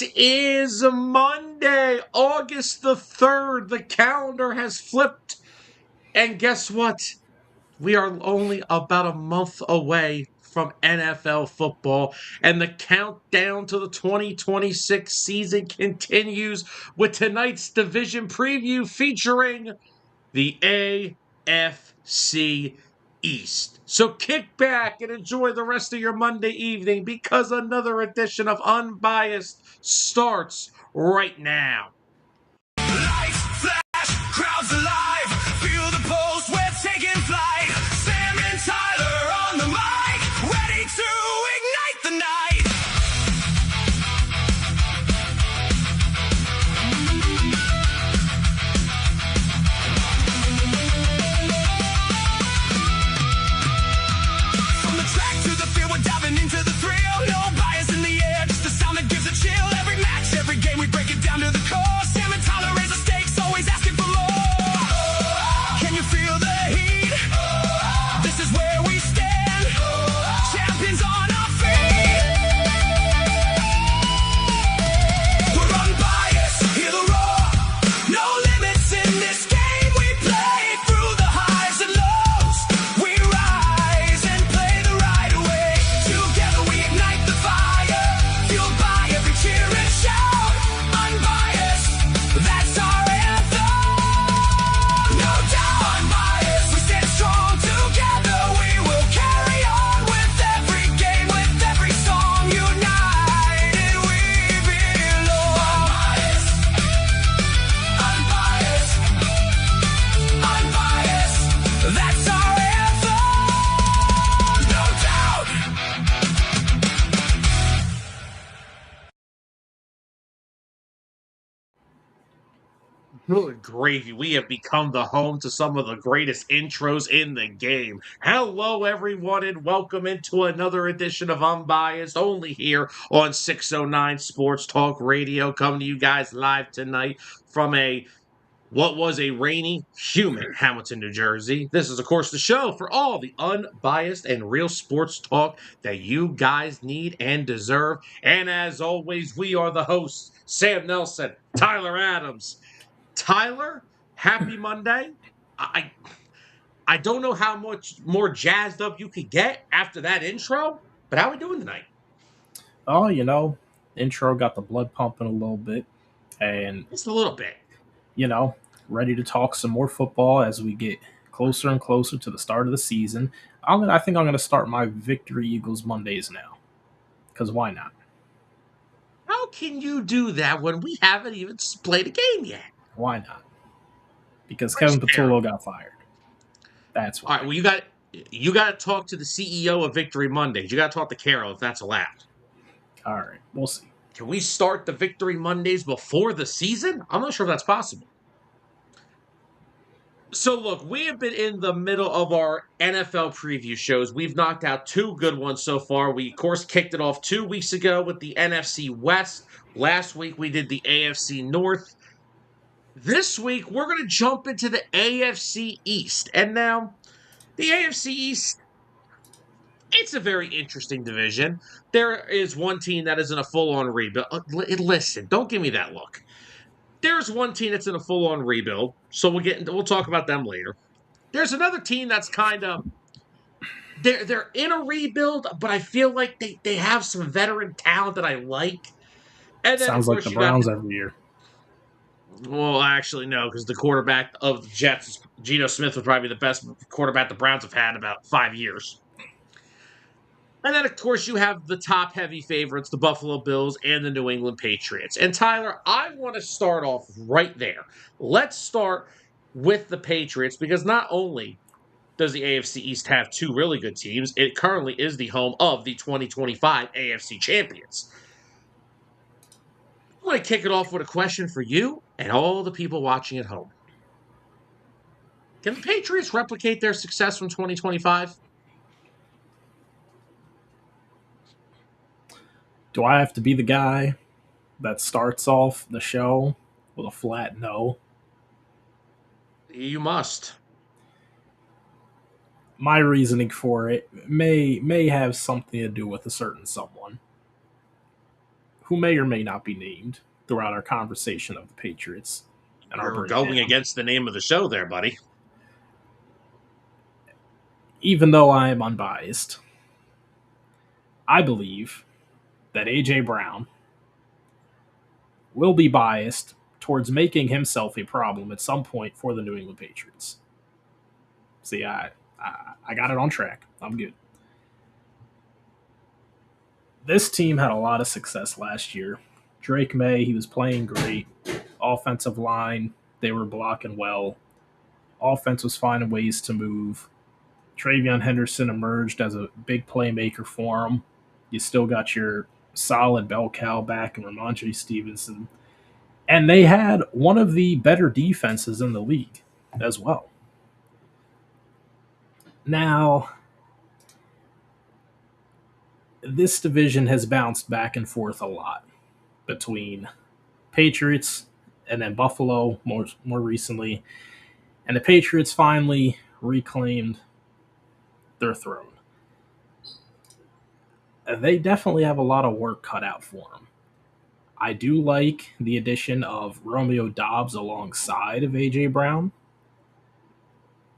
It is Monday, August the 3rd. The calendar has flipped. And guess what? We are only about a month away from NFL football. And the countdown to the 2026 season continues with tonight's division preview featuring the AFC East. So kick back and enjoy the rest of your Monday evening because another edition of Unbiased starts right now. Lights flash, crowds alive. Feel the pulse, we're taking flight. Sam and Tyler on the mic, ready to ignite the night. From the track to the field, we're diving into the thrill. No bias in the air, just the sound that gives a chill. Every match, every game, we break it down to the core. Sam and Tyler raise the stakes, always asking for more. Can you feel the heat? This is where we stand. Champions on our feet. We're unbiased, hear the roar. No limits in this game we play. Through the highs and lows, we rise and play the right way. Together we ignite the fire, fueled by every cheer and shout. Unbiased, that's our anthem. No doubt, unbiased, we stand strong. Together we will carry on with every game, with every song. United we belong. Unbiased, unbiased, that's our anthem. No doubt. Good gravy. We have become the home to some of the greatest intros in the game. Hello, everyone, and welcome into another edition of Unbiased, only here on 609 Sports Talk Radio, coming to you guys live tonight from what was a rainy, humid Hamilton, New Jersey. This is, of course, the show for all the unbiased and real sports talk that you guys need and deserve. And as always, we are the hosts, Sam Nelson, Tyler Adams. Tyler, happy Monday. I don't know how much more jazzed up you could get after that intro, but how are we doing tonight? Oh, intro got the blood pumping a little bit, and Just a little bit. ready to talk some more football as we get closer and closer to the start of the season. I think I'm going to start my Victory Eagles Mondays now, because why not? How can you do that when we haven't even played a game yet? Why not? Because Where's Kevin Patullo got fired. That's why. All right, well, you got to talk to the CEO of Victory Mondays. You got to talk to Carol if that's allowed. All right, we'll see. Can we start the Victory Mondays before the season? I'm not sure if that's possible. So, look, we have been in the middle of our NFL preview shows. We've knocked out two good ones so far. We, of course, kicked it off 2 weeks ago with the NFC West. Last week, we did the AFC North. This week, we're going to jump into the AFC East. And now, the AFC East, it's a very interesting division. There is one team that is in a full-on rebuild. Listen, don't give me that look. There's one team that's in a full-on rebuild, so we'll talk about them later. There's another team that's kind of they're in a rebuild, but I feel like they have some veteran talent that I like. And then, Sounds of like course, the Browns every year. Well, actually, no, because the quarterback of the Jets, Geno Smith, was probably the best quarterback the Browns have had in about 5 years. And then, of course, you have the top-heavy favorites, the Buffalo Bills and the New England Patriots. And, Tyler, I want to start off right there. Let's start with the Patriots, because not only does the AFC East have two really good teams, it currently is the home of the 2025 AFC champions. I want to kick it off with a question for you and all the people watching at home. Can the Patriots replicate their success from 2025? Do I have to be the guy that starts off the show with a flat no? You must. My reasoning for it may have something to do with a certain someone who may or may not be named throughout our conversation of the Patriots and our You're breakdown. going against the name of the show there, buddy. Even though I am unbiased, I believe that A.J. Brown will be biased towards making himself a problem at some point for the New England Patriots. See, I got it on track. I'm good. This team had a lot of success last year. Drake May, he was playing great. Offensive line, they were blocking well. Offense was finding ways to move. Travion Henderson emerged as a big playmaker for him. You still got your solid bell cow back in Ramondre Stevenson. And they had one of the better defenses in the league as well. Now, this division has bounced back and forth a lot between Patriots and then Buffalo more recently. And the Patriots finally reclaimed their throne. They definitely have a lot of work cut out for them. I do like the addition of Romeo Doubs alongside of A.J. Brown.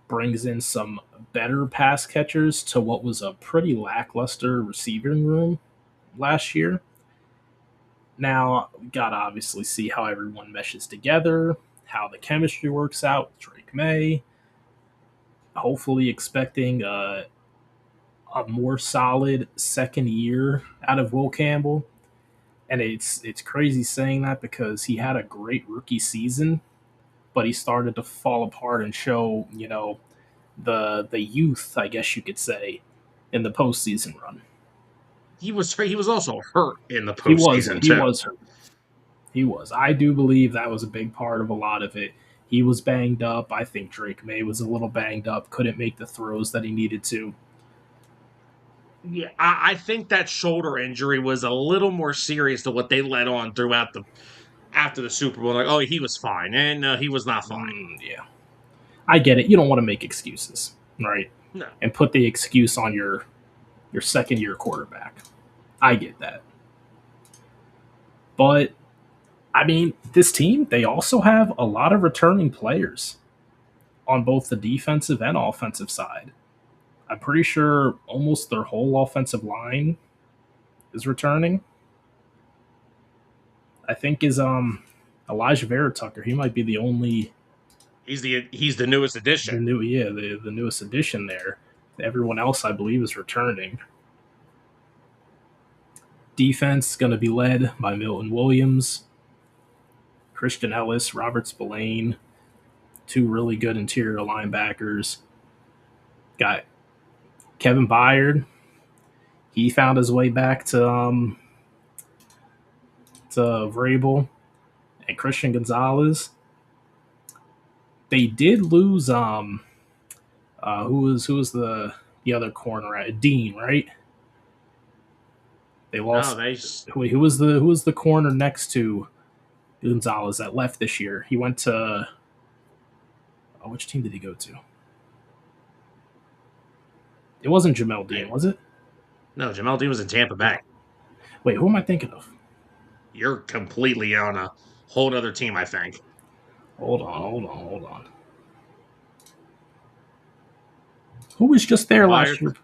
Brings in some better pass catchers to what was a pretty lackluster receiving room last year. Now, we got to obviously see how everyone meshes together, how the chemistry works out with Drake May. Hopefully expecting a more solid second year out of Will Campbell. And it's crazy saying that because he had a great rookie season, but he started to fall apart and show, the youth, I guess you could say, in the postseason run. He was also hurt in the He postseason, was hurt. He was. I do believe that was a big part of a lot of it. He was banged up. I think Drake May was a little banged up, couldn't make the throws that he needed to. Yeah, I think that shoulder injury was a little more serious than what they let on throughout after the Super Bowl. Like, oh, he was fine, and he was not fine. Yeah, I get it. You don't want to make excuses, right? No, And put the excuse on your second year quarterback. I get that, but I mean, this team, they also have a lot of returning players on both the defensive and offensive side. I'm pretty sure almost their whole offensive line is returning. I think is Elijah Vera Tucker. He might be the only he's the newest addition. the newest addition there. Everyone else, I believe, is returning. Defense is going to be led by Milton Williams, Christian Ellis, Robert Spillane, two really good interior linebackers. Got Kevin Byard. He found his way back to Vrabel and Christian Gonzalez. They did lose who was the other corner at Dean, right? They lost. Who was the corner next to Gonzalez that left this year? He went to which team did he go to? It wasn't Jamel Dean, was it? No, Jamel Dean was in Tampa Bay. Wait, who am I thinking of? You're completely on a whole other team, I think. Hold on. Who was just there last year?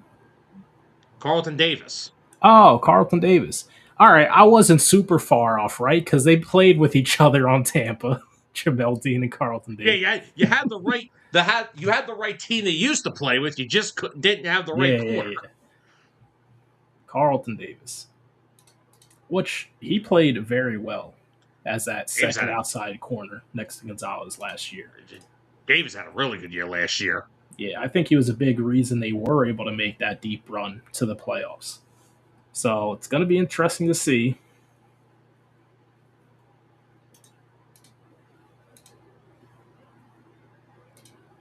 Carlton Davis. Oh, Carlton Davis. All right, I wasn't super far off, right? Because they played with each other on Tampa. Jamel Dean and Carlton Davis. Yeah, you had the right. You had the right team they used to play with. You just didn't have the right quarter. Yeah. Carlton Davis, which he played very well as that second outside corner next to Gonzalez last year. Davis had a really good year last year. Yeah, I think he was a big reason they were able to make that deep run to the playoffs. So it's going to be interesting to see.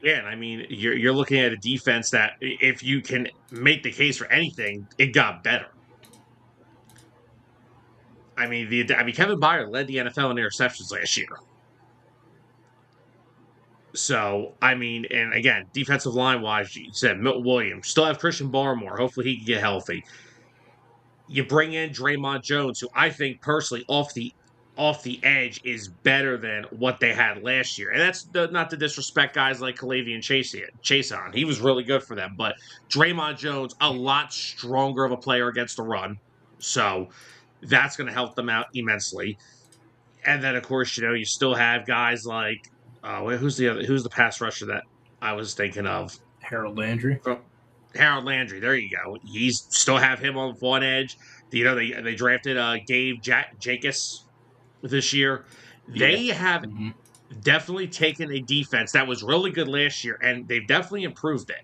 Yeah, and I mean, you're looking at a defense that, if you can make the case for anything, it got better. I mean, Kevin Byard led the NFL in interceptions last year. So, I mean, and again, defensive line wise, you said Milton Williams. Still have Christian Barmore. Hopefully he can get healthy. You bring in Draymond Jones, who I think personally off the edge is better than what they had last year. And that's not to disrespect guys like Kalavian Chason. He was really good for them. But Draymond Jones, a lot stronger of a player against the run. So that's going to help them out immensely. And then, of course, you still have guys like, who's the pass rusher that I was thinking of? Harold Landry. Harold Landry. There you go. He's still have him on one edge. They drafted Gabe Jacobs this year. They have definitely taken a defense that was really good last year, and they've definitely improved it.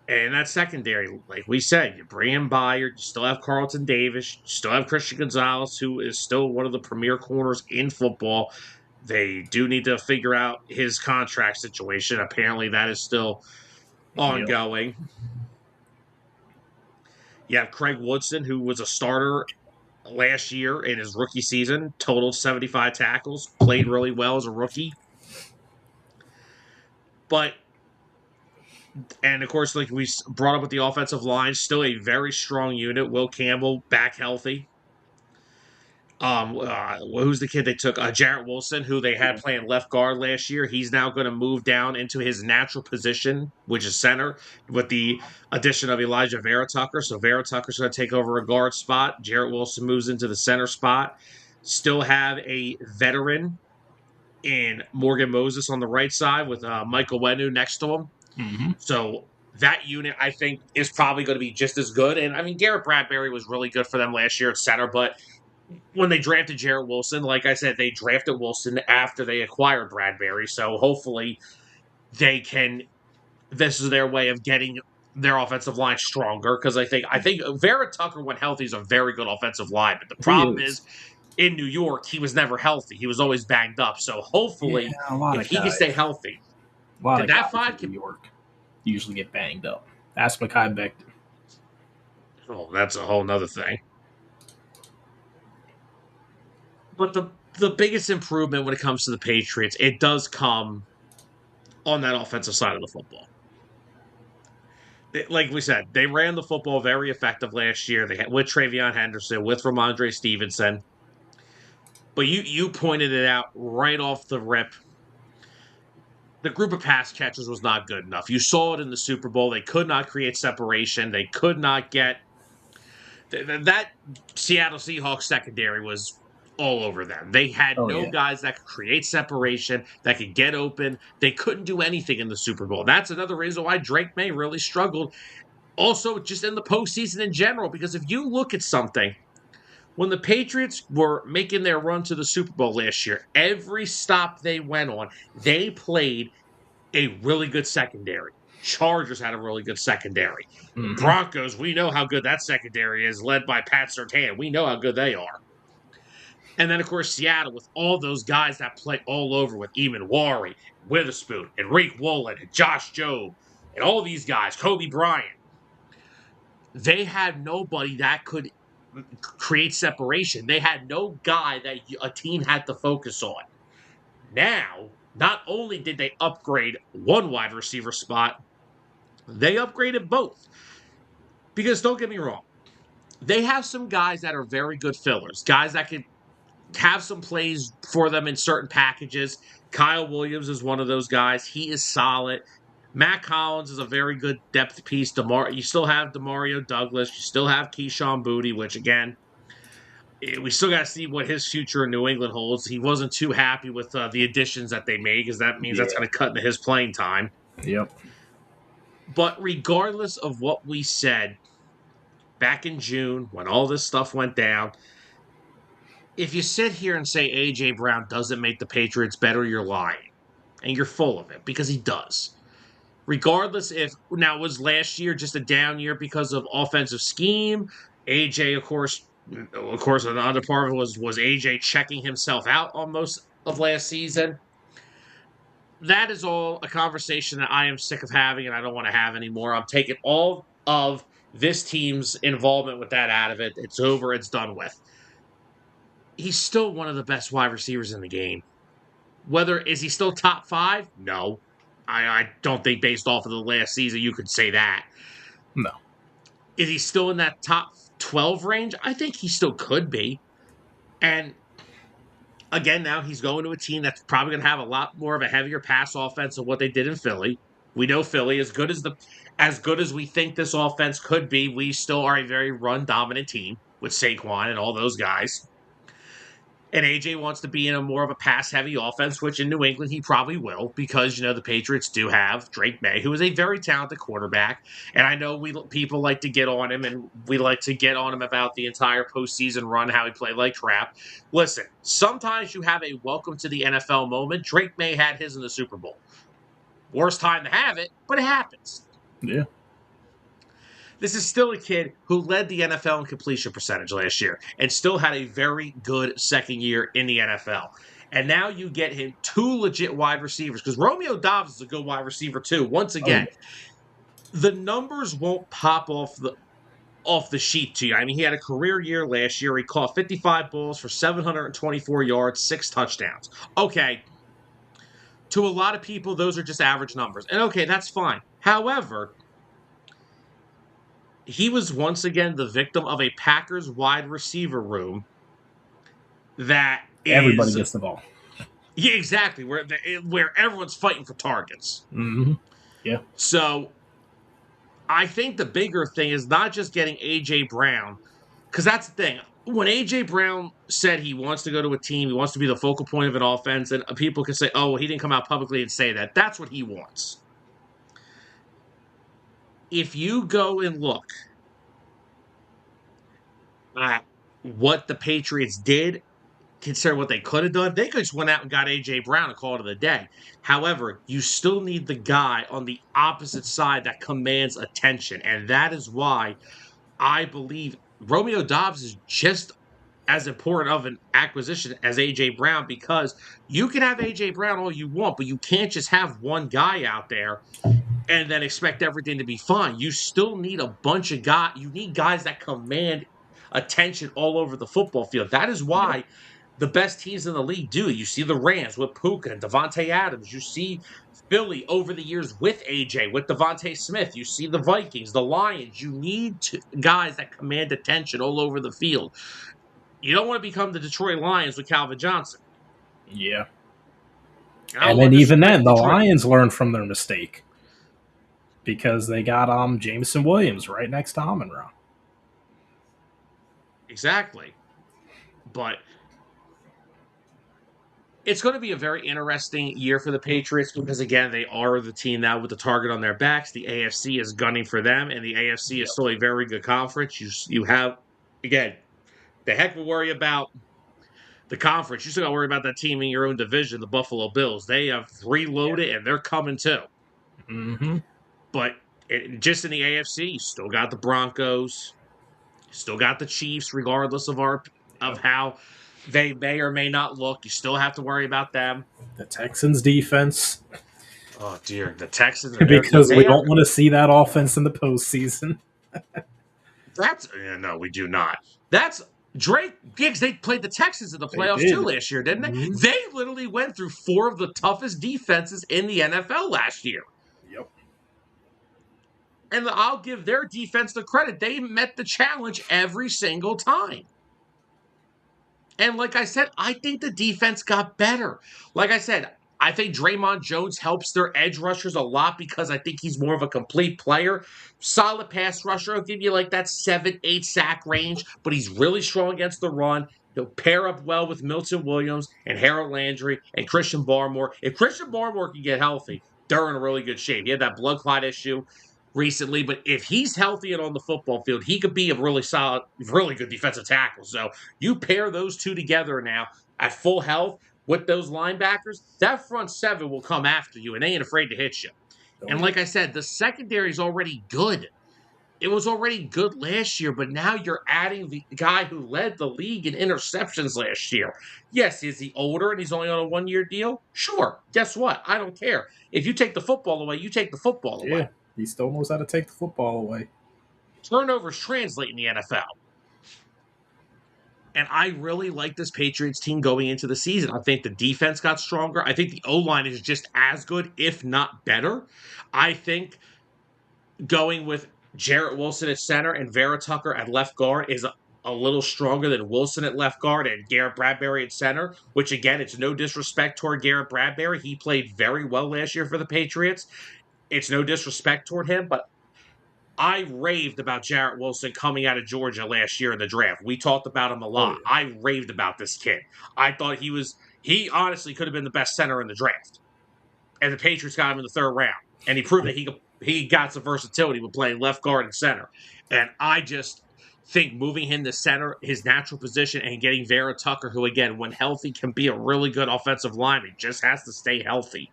And that secondary, like we said, you bring in Byard, you still have Carlton Davis, you still have Christian Gonzalez, who is still one of the premier corners in football. They do need to figure out his contract situation. Apparently, that is still ongoing. Yep. You have Craig Woodson, who was a starter last year in his rookie season, totaled 75 tackles, played really well as a rookie. And of course, like we brought up with the offensive line, still a very strong unit. Will Campbell back healthy. Who's the kid they took? Jarrett Wilson, who they had playing left guard last year. He's now going to move down into his natural position, which is center, with the addition of Elijah Vera Tucker. So Vera Tucker's going to take over a guard spot. Jarrett Wilson moves into the center spot. Still have a veteran in Morgan Moses on the right side with Michael Wenu next to him. Mm-hmm. So that unit, I think, is probably going to be just as good. And, I mean, Garrett Bradbury was really good for them last year at center, but when they drafted Jarrett Wilson, like I said, they drafted Wilson after they acquired Bradbury. So hopefully this is their way of getting their offensive line stronger, because I think Vera Tucker, when healthy, is a very good offensive line. But the problem is in New York, he was never healthy. He was always banged up. So hopefully, if he can stay healthy, a lot of guys in New York usually get banged up. Ask Mekhi Becton. Oh, that's a whole nother thing. But the biggest improvement when it comes to the Patriots, it does come on that offensive side of the football. Like we said, they ran the football very effective last year. They had with Travion Henderson, with Ramondre Stevenson. But you pointed it out right off the rip. The group of pass catchers was not good enough. You saw it in the Super Bowl. They could not create separation. They could not get that Seattle Seahawks secondary was all over them. They had guys that could create separation, that could get open. They couldn't do anything in the Super Bowl. That's another reason why Drake May really struggled. Also, just in the postseason in general, because if you look at something, when the Patriots were making their run to the Super Bowl last year, every stop they went on, they played a really good secondary. Chargers had a really good secondary. Mm-hmm. Broncos, we know how good that secondary is, led by Pat Surtain. We know how good they are. And then, of course, Seattle with all those guys that play all over with Eamon Wari, Witherspoon, Enrique Woolen, and Josh Jobe, and all these guys, Kobe Bryant. They had nobody that could create separation. They had no guy that a team had to focus on. Now, not only did they upgrade one wide receiver spot, they upgraded both. Because don't get me wrong, they have some guys that are very good fillers, guys that can have some plays for them in certain packages. Kyle Williams is one of those guys. He is solid. Matt Collins is a very good depth piece. You still have Demario Douglas. You still have Keyshawn Boutte, which, again, we still got to see what his future in New England holds. He wasn't too happy with the additions that they made, because that means that's going to cut into his playing time. Yep. But regardless of what we said back in June when all this stuff went down, if you sit here and say A.J. Brown doesn't make the Patriots better, you're lying. And you're full of it, because he does. Regardless if, now, was last year just a down year because of offensive scheme? A.J., of course, another part of it was A.J. checking himself out on most of last season. That is all a conversation that I am sick of having and I don't want to have anymore. I'm taking all of this team's involvement with that out of it. It's over. It's done with. He's still one of the best wide receivers in the game. Is he still top 5? No. I don't think based off of the last season you could say that. No. Is he still in that top 12 range, I think he still could be. And again, now he's going to a team that's probably going to have a lot more of a heavier pass offense than what they did in Philly. We know Philly, as good as we think this offense could be, we still are a very run dominant team with Saquon and all those guys. And AJ wants to be in a more of a pass heavy offense, which in New England he probably will, because the Patriots do have Drake May, who is a very talented quarterback. And I know people like to get on him, and we like to get on him about the entire postseason run, how he played like crap. Listen, sometimes you have a welcome to the NFL moment. Drake May had his in the Super Bowl. Worst time to have it, but it happens. Yeah. This is still a kid who led the NFL in completion percentage last year and still had a very good second year in the NFL. And now you get him two legit wide receivers, because Romeo Doubs is a good wide receiver too. Once again, the numbers won't pop off the sheet to you. I mean, he had a career year last year. He caught 55 balls for 724 yards, 6 touchdowns. Okay, to a lot of people, those are just average numbers. And okay, that's fine. However, he was once again the victim of a Packers wide receiver room that everybody gets the ball. Yeah, exactly. Where everyone's fighting for targets. Mm-hmm. Yeah. So I think the bigger thing is not just getting A.J. Brown, because that's the thing. When A.J. Brown said he wants to go to a team, he wants to be the focal point of an offense, and people can say, oh, well, he didn't come out publicly and say that. That's what he wants. If you go and look at what the Patriots did, consider what they could have done, they could just went out and got A.J. Brown and called it a day. However, you still need the guy on the opposite side that commands attention, and that is why I believe Romeo Doubs is just as important of an acquisition as A.J. Brown, because you can have A.J. Brown all you want, but you can't just have one guy out there and then expect everything to be fine. You still need a bunch of guys. You need guys that command attention all over the football field. That is why the best teams in the league do. You see the Rams with Puka and Devontae Adams. You see Philly over the years with AJ, with Devontae Smith. You see the Vikings, the Lions. You need guys that command attention all over the field. You don't want to become the Detroit Lions with Calvin Johnson. Yeah. And then even then, the Lions learned from their mistake, because they got Jameson Williams right next to Amon-Ra. Exactly. But it's going to be a very interesting year for the Patriots, because, again, they are the team now with the target on their backs. The AFC is gunning for them, and the AFC is still a very good conference. You have, again, the heck will worry about the conference. You still got to worry about that team in your own division, the Buffalo Bills. They have reloaded, and they're coming too. Mm-hmm. But just in the AFC, you still got the Broncos, still got the Chiefs, regardless of how they may or may not look. You still have to worry about them. The Texans' defense. Oh, dear. The Texans. Because we don't want to see that offense in the postseason. No, we do not. That's Drake Giggs. They played the Texans in the playoffs too last year, didn't they? Mm-hmm. They literally went through 4 of the toughest defenses in the NFL last year. Yep. And I'll give their defense the credit. They met the challenge every single time. And like I said, I think the defense got better. Like I said, I think Draymond Jones helps their edge rushers a lot, because I think he's more of a complete player. Solid pass rusher. I'll give you like that 7-8 sack range, but he's really strong against the run. He'll pair up well with Milton Williams and Harold Landry and Christian Barmore. If Christian Barmore can get healthy, they're in a really good shape. He had that blood clot issue recently, but if he's healthy and on the football field, he could be a really solid, really good defensive tackle. So you pair those two together now at full health with those linebackers, that front 7 will come after you, and they ain't afraid to hit you. And like I said, the secondary is already good. It was already good last year, but now you're adding the guy who led the league in interceptions last year. Yes, is he older and he's only on a 1-year deal? Sure. Guess what? I don't care. If you take the football away, you take the football away. Yeah, he still knows how to take the football away. Turnovers translate in the NFL. And I really like this Patriots team going into the season. I think the defense got stronger. I think the O-line is just as good, if not better. I think going with Jarrett Wilson at center and Vera Tucker at left guard is a little stronger than Wilson at left guard and Garrett Bradbury at center, which again, it's no disrespect toward Garrett Bradbury. He played very well last year for the Patriots. It's no disrespect toward him, but I raved about Jarrett Wilson coming out of Georgia last year in the draft. We talked about him a Oh, lot. yeah. I raved about this kid. I thought he honestly could have been the best center in the draft. And the Patriots got him in the third round. And he proved that he got some versatility with playing left guard and center. And I just think moving him to center, his natural position, and getting Vera Tucker, who again, when healthy, can be a really good offensive lineman, just has to stay healthy.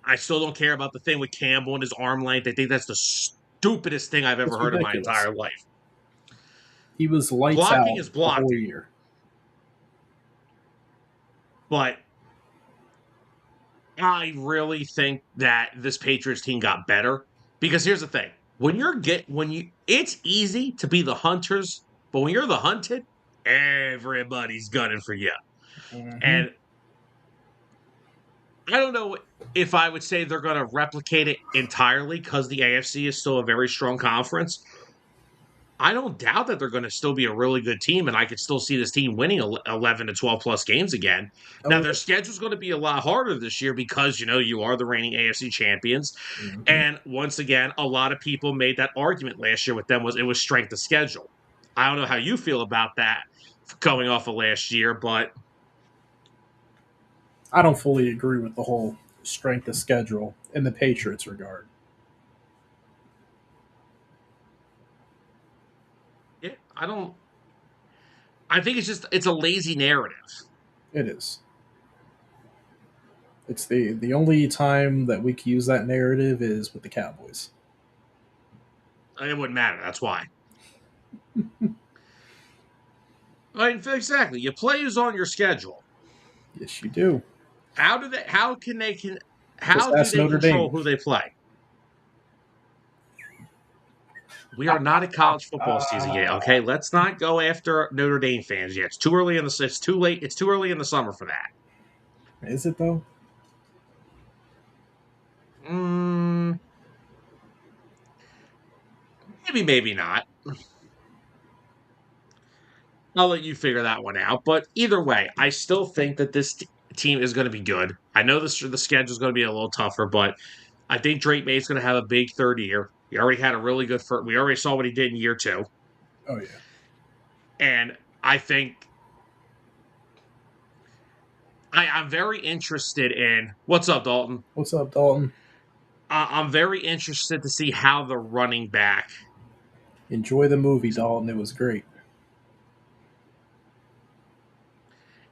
I still don't care about the thing with Campbell and his arm length. I think that's the stupidest thing I've ever heard in my entire life. He was lights Blocking out is blocking. the whole year. But I really think that this Patriots team got better because here's the thing: it's easy to be the hunters, but when you're the hunted, everybody's gunning for you. Mm-hmm. And I don't know if I would say they're going to replicate it entirely because the AFC is still a very strong conference. I don't doubt that they're going to still be a really good team, and I could still see this team winning 11 to 12 plus games again. Now, their schedule's going to be a lot harder this year because, you are the reigning AFC champions. Mm-hmm. And once again, a lot of people made that argument last year with them it was strength of schedule. I don't know how you feel about that going off of last year, but I don't fully agree with the whole strength of schedule in the Patriots regard. yeah, I think it's a lazy narrative. It is. It's the only time that we can use that narrative is with the Cowboys. It wouldn't matter. That's why. Exactly. You play who's on your schedule. Yes, you do. How do they Notre control Dame. who they play? We are not a college football season yet. Okay, let's not go after Notre Dame fans yet. It's too early it's too late. It's too early in the summer for that. Is it though? Maybe, maybe not. I'll let you figure that one out. But either way, I still think that this team is going to be good. I know the schedule is going to be a little tougher, but I think Drake May's going to have a big third year. He already had a really good first. We already saw what he did in year 2. Oh, yeah. And I think I'm very interested in... What's up, Dalton? What's up, Dalton? I'm very interested to see how the running back... Enjoy the movie, Dalton. It was great.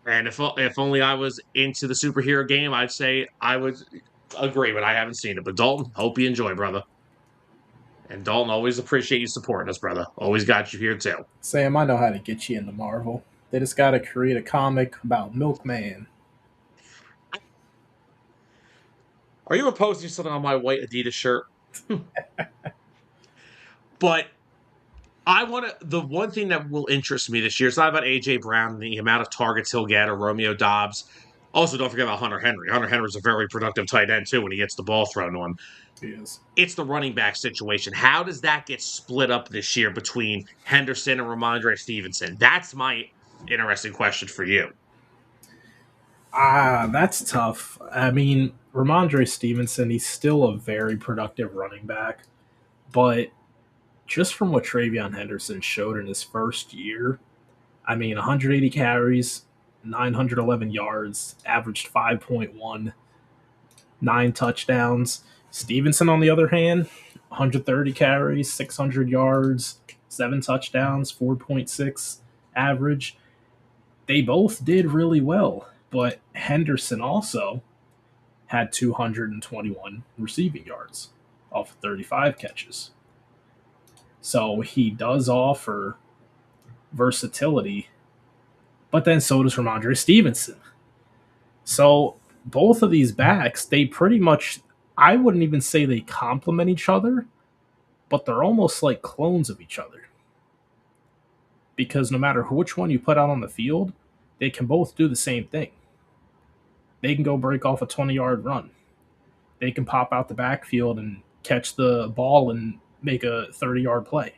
And if only I was into the superhero game, I'd say I would agree, but I haven't seen it. But Dalton, hope you enjoy, brother. And Dalton, always appreciate you supporting us, brother. Always got you here, too. Sam, I know how to get you into Marvel. They just got to create a comic about Milkman. Are you posting something on my white Adidas shirt? But the one thing that will interest me this year is not about A.J. Brown and the amount of targets he'll get or Romeo Dobbs. Also, don't forget about Hunter Henry. Hunter Henry's a very productive tight end, too, when he gets the ball thrown to him. He is. It's the running back situation. How does that get split up this year between Henderson and Ramondre Stevenson? That's my interesting question for you. That's tough. I mean, Ramondre Stevenson, he's still a very productive running back, but just from what Travion Henderson showed in his first year, 180 carries, 911 yards, averaged 5.1, 9 touchdowns. Stevenson, on the other hand, 130 carries, 600 yards, 7 touchdowns, 4.6 average. They both did really well, but Henderson also had 221 receiving yards off of 35 catches. So he does offer versatility, but then so does Ramondre Stevenson. So both of these backs, they pretty much, I wouldn't even say they complement each other, but they're almost like clones of each other. Because no matter which one you put out on the field, they can both do the same thing. They can go break off a 20-yard run. They can pop out the backfield and catch the ball and make a 30-yard play.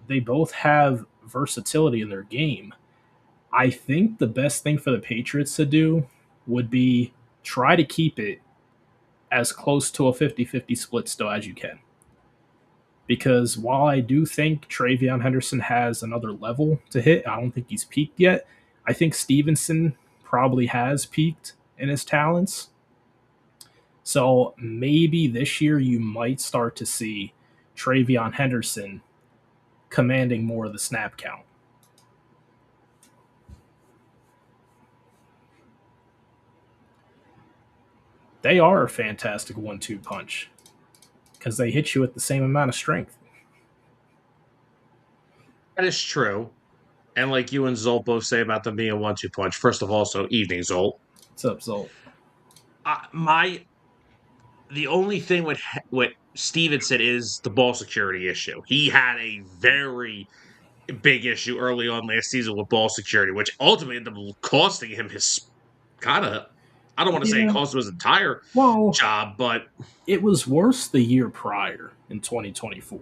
They both have versatility in their game. I think the best thing for the Patriots to do would be try to keep it as close to a 50-50 split still as you can. Because while I do think Travion Henderson has another level to hit, I don't think he's peaked yet. I think Stevenson probably has peaked in his talents. So maybe this year you might start to see Travion Henderson commanding more of the snap count. They are a fantastic 1-2 punch because they hit you with the same amount of strength. That is true. And like you and Zolt both say about them being a 1-2 punch. First of all, so evening, Zolt. What's up, Zolt? The only thing with what Stevenson is the ball security issue. He had a very big issue early on last season with ball security, which ultimately ended up costing him his kind of. I don't want to say it cost him his entire job, but it was worse the year prior in 2024.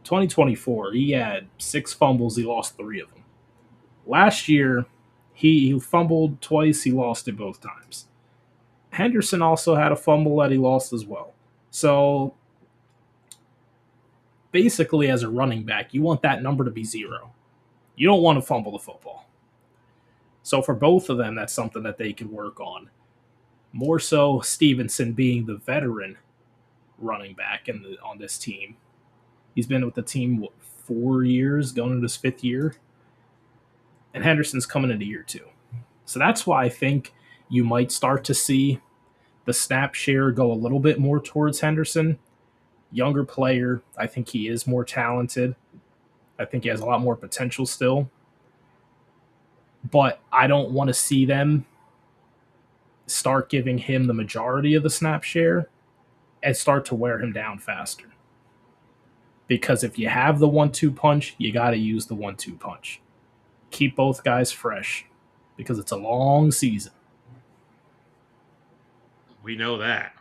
2024, he had 6 fumbles. He lost 3 of them. Last year, he fumbled twice. He lost it both times. Henderson also had a fumble that he lost as well. So basically, as a running back, you want that number to be 0. You don't want to fumble the football. So for both of them, that's something that they can work on. More so, Stevenson being the veteran running back on this team. He's been with the team 4 years, going into his 5th year. And Henderson's coming into year 2. So that's why I think you might start to see the snap share go a little bit more towards Henderson. Younger player. I think he is more talented. I think he has a lot more potential still. But I don't want to see them start giving him the majority of the snap share and start to wear him down faster. Because if you have the 1-2 punch, you got to use the 1-2 punch. Keep both guys fresh because it's a long season. We know that.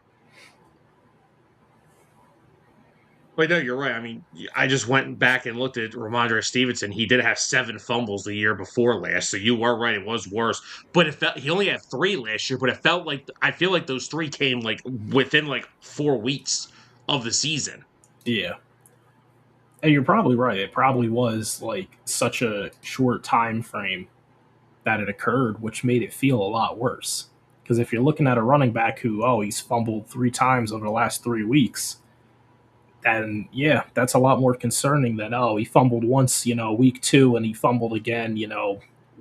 But no, you're right. I mean, I just went back and looked at Ramondre Stevenson. He did have 7 fumbles the year before last, so you were right. It was worse. But he only had 3 last year. But it felt like I feel like those 3 came like within like 4 weeks of the season. Yeah, and you're probably right. It probably was like such a short time frame that it occurred, which made it feel a lot worse. Because if you're looking at a running back who, he's fumbled 3 times over the last 3 weeks, then, yeah, that's a lot more concerning than, he fumbled once, week 2, and he fumbled again,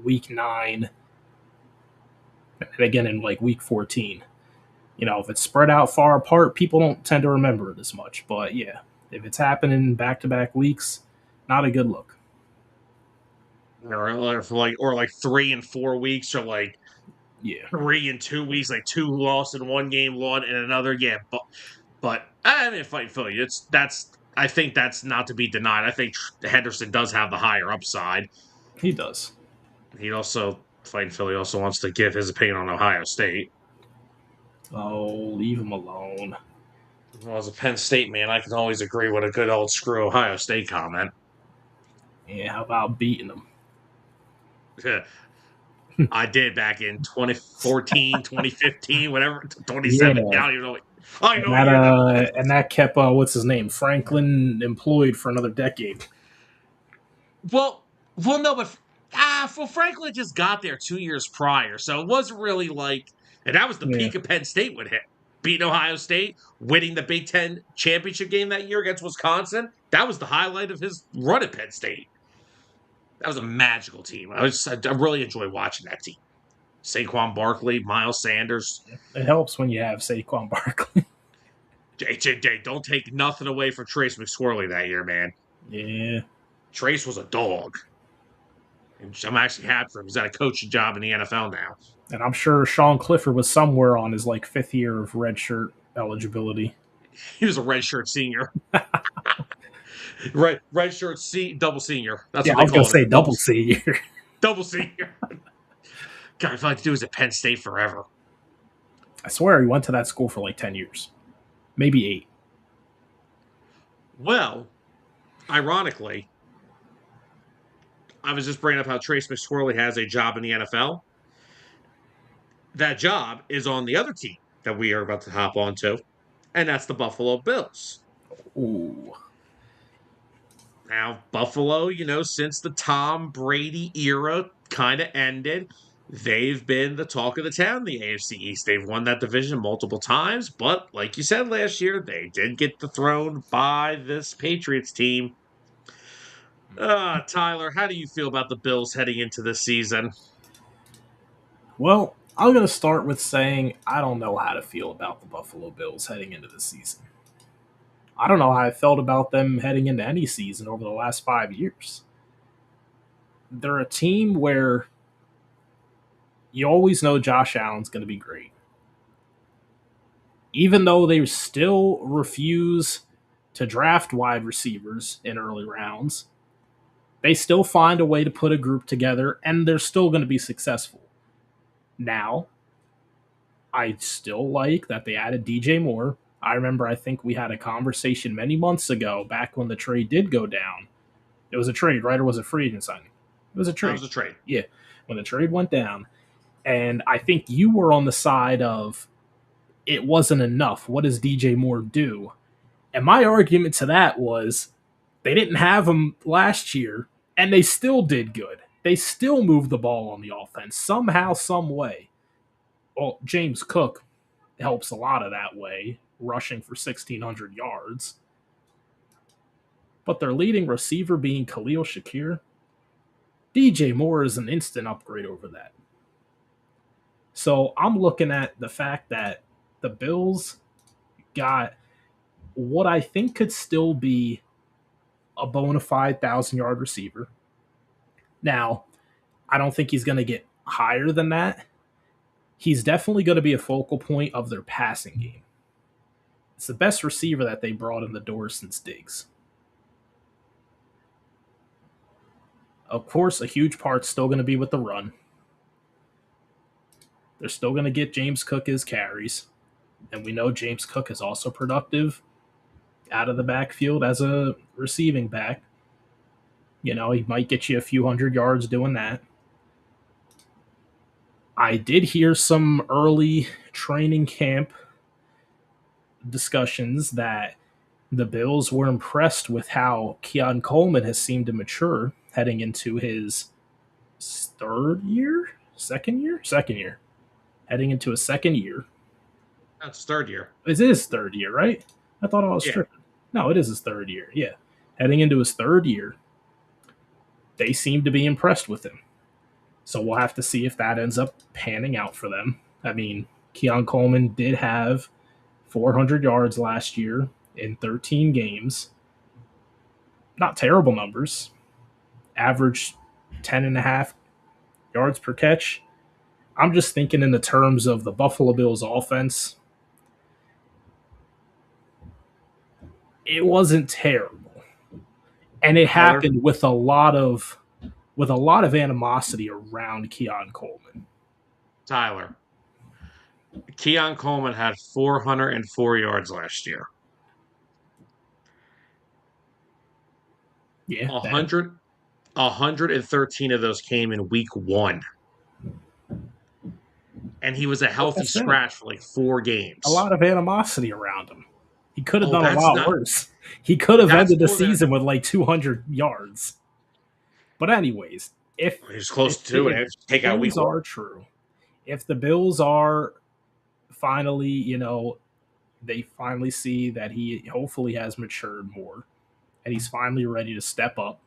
week 9, and again in, like, week 14. If it's spread out far apart, people don't tend to remember it as much. But, yeah, if it's happening back-to-back weeks, not a good look. Or like 3 and 4 weeks, or like 3 and 2 weeks, like 2 lost in one game, one in another. Yeah, but I mean, fighting Philly, I think that's not to be denied. I think Henderson does have the higher upside. He does. Fighting Philly also wants to give his opinion on Ohio State. Oh, leave him alone. Well, as a Penn State man, I can always agree with a good old screw Ohio State comment. Yeah, how about beating them? I did back in 2014, 2015, whatever, 2017. Yeah. I don't even know. And that kept what's his name, Franklin, employed for another decade. Well, no, but Franklin just got there 2 years prior, so it wasn't really like, and that was the peak of Penn State would hit. Beating Ohio State, winning the Big Ten championship game that year against Wisconsin. That was the highlight of his run at Penn State. That was a magical team. I really enjoyed watching that team. Saquon Barkley, Miles Sanders. It helps when you have Saquon Barkley. JJ, don't take nothing away from Trace McSorley that year, man. Yeah. Trace was a dog. And I'm actually happy for him. He's got a coaching job in the NFL now. And I'm sure Sean Clifford was somewhere on his 5th year of redshirt eligibility. He was a redshirt senior. Redshirt double senior. That's what they call it. I was going to say double senior. Double senior. God, if I could do this at Penn State forever. I swear he went to that school for 10 years. maybe 8. Well, ironically, I was just bringing up how Trace McSorley has a job in the NFL. That job is on the other team that we are about to hop onto, and that's the Buffalo Bills. Ooh. Now, Buffalo, since the Tom Brady era kind of ended, they've been the talk of the town in the AFC East. They've won that division multiple times, but like you said last year, they did get dethroned by this Patriots team. Tyler, how do you feel about the Bills heading into this season? Well, I'm going to start with saying I don't know how to feel about the Buffalo Bills heading into the season. I don't know how I felt about them heading into any season over the last 5 years. They're a team where you always know Josh Allen's going to be great. Even though they still refuse to draft wide receivers in early rounds, they still find a way to put a group together, and they're still going to be successful. Now, I still like that they added DJ Moore. I remember, I think we had a conversation many months ago, back when the trade did go down. It was a trade, right? Or was it free agent signing? It was a trade. It was a trade. Yeah, when the trade went down. And I think you were on the side of it wasn't enough. What does DJ Moore do? And my argument to that was they didn't have him last year, and they still did good. They still moved the ball on the offense somehow, some way. Well, James Cook helps a lot of that way, rushing for 1,600 yards. But their leading receiver being Khalil Shakir, DJ Moore is an instant upgrade over that. So I'm looking at the fact that the Bills got what I think could still be a bona fide 1,000-yard receiver. Now, I don't think he's going to get higher than that. He's definitely going to be a focal point of their passing game. It's the best receiver that they brought in the door since Diggs. Of course, a huge part's still going to be with the run. They're still going to get James Cook his carries. And we know James Cook is also productive out of the backfield as a receiving back. He might get you a few hundred yards doing that. I did hear some early training camp discussions that the Bills were impressed with how Keon Coleman has seemed to mature heading into his second year. Heading into his second year. That's third year. It is his third year, right? I thought I was tripping. No, it is his third year. Yeah. Heading into his third year, they seem to be impressed with him. So we'll have to see if that ends up panning out for them. I mean, Keon Coleman did have 400 yards last year in 13 games. Not terrible numbers. Average 10.5 yards per catch. I'm just thinking in the terms of the Buffalo Bills offense. It wasn't terrible. And it happened with a lot of animosity around Keon Coleman. Tyler, Keon Coleman had 404 yards last year. Yeah. 113 of those came in week 1. And he was a healthy scratch for like 4 games. A lot of animosity around him. He could have done a lot worse. He could have ended the season with like 200 yards. But anyways, if he's close to it, take out week 1. Are true. If the Bills are finally, they finally see that he hopefully has matured more and he's finally ready to step up,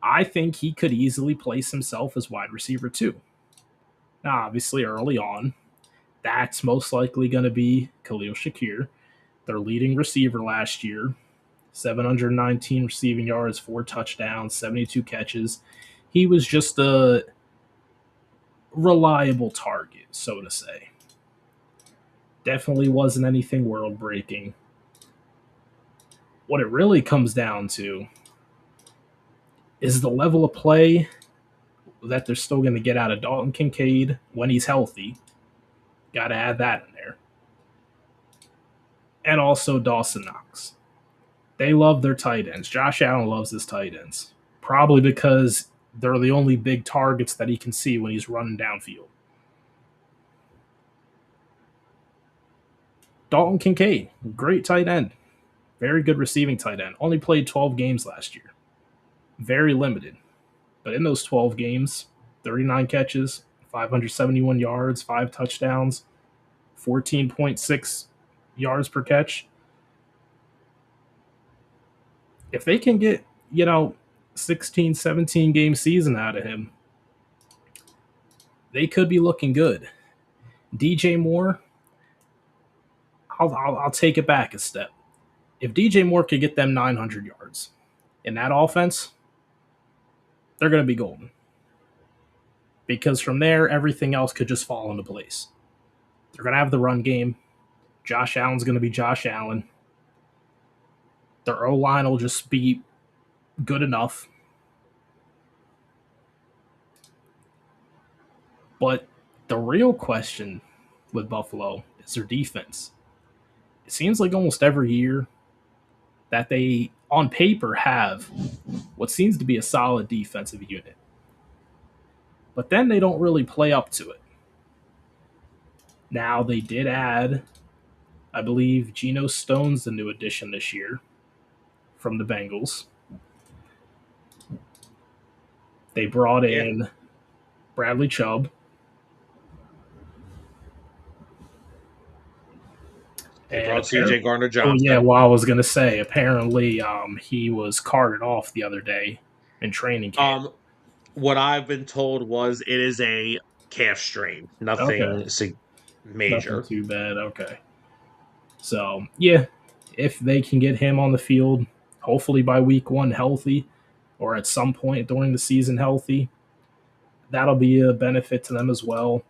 I think he could easily place himself as wide receiver 2. Now, obviously, early on, that's most likely going to be Khalil Shakir, their leading receiver last year. 719 receiving yards, 4 touchdowns, 72 catches. He was just a reliable target, so to say. Definitely wasn't anything world-breaking. What it really comes down to is the level of play that they're still going to get out of Dalton Kincaid when he's healthy. Got to add that in there. and also Dawson Knox. They love their tight ends. Josh Allen loves his tight ends, probably because they're the only big targets that he can see when he's running downfield. Dalton Kincaid, great tight end. Very good receiving tight end. Only played 12 games last year. Very limited. But in those 12 games, 39 catches, 571 yards, 5 touchdowns, 14.6 yards per catch. If they can get, 16, 17 game season out of him, they could be looking good. DJ Moore, I'll take it back a step. If DJ Moore could get them 900 yards in that offense, they're going to be golden. Because from there, everything else could just fall into place. They're going to have the run game. Josh Allen's going to be Josh Allen. Their O-line will just be good enough. But the real question with Buffalo is their defense. It seems like almost every year that they, on paper, have what seems to be a solid defensive unit. But then they don't really play up to it. Now, they did add, I believe, Geno Stone's the new addition this year from the Bengals. They brought in Bradley Chubb. They brought CJ Gardner-Johnson. Oh, yeah, well, I was going to say, apparently he was carted off the other day in training camp. What I've been told was it is a calf strain. Nothing major. Nothing too bad. Okay. So, yeah, if they can get him on the field, hopefully by week 1 healthy, or at some point during the season healthy, that'll be a benefit to them as well.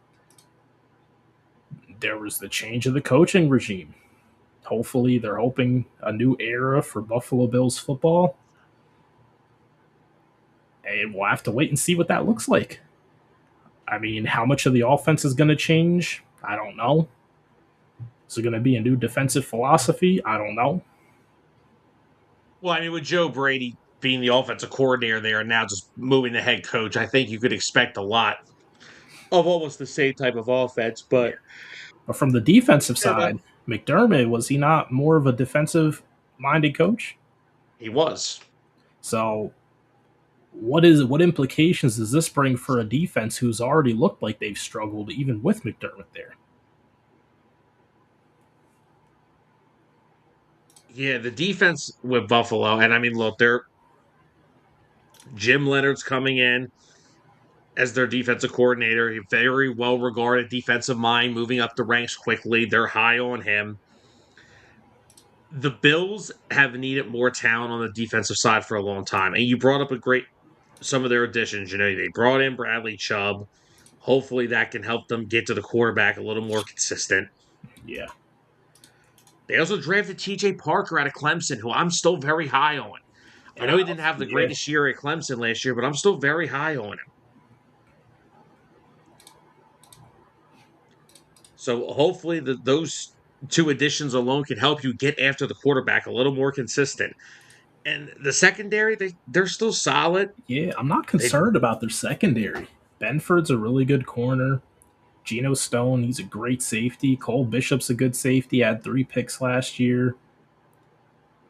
There was the change of the coaching regime. Hopefully, they're hoping a new era for Buffalo Bills football. And we'll have to wait and see what that looks like. I mean, how much of the offense is going to change? I don't know. Is it going to be a new defensive philosophy? I don't know. Well, I mean, with Joe Brady being the offensive coordinator there and now just moving the head coach, I think you could expect a lot of almost the same type of offense. But from the defensive side, McDermott, was he not more of a defensive-minded coach? He was. So what implications does this bring for a defense who's already looked like they've struggled even with McDermott there? Yeah, the defense with Buffalo, and I mean, look, Jim Leonard's coming in as their defensive coordinator. A very well-regarded defensive mind, moving up the ranks quickly. They're high on him. The Bills have needed more talent on the defensive side for a long time, and you brought up some of their additions. They brought in Bradley Chubb. Hopefully that can help them get to the quarterback a little more consistent. Yeah. They also drafted T.J. Parker out of Clemson, who I'm still very high on. I know he didn't have the greatest year at Clemson last year, but I'm still very high on him. So hopefully those two additions alone can help you get after the quarterback a little more consistent. And the secondary, they're still solid. Yeah, I'm not concerned about their secondary. Benford's a really good corner. Geno Stone, he's a great safety. Cole Bishop's a good safety, had 3 picks last year.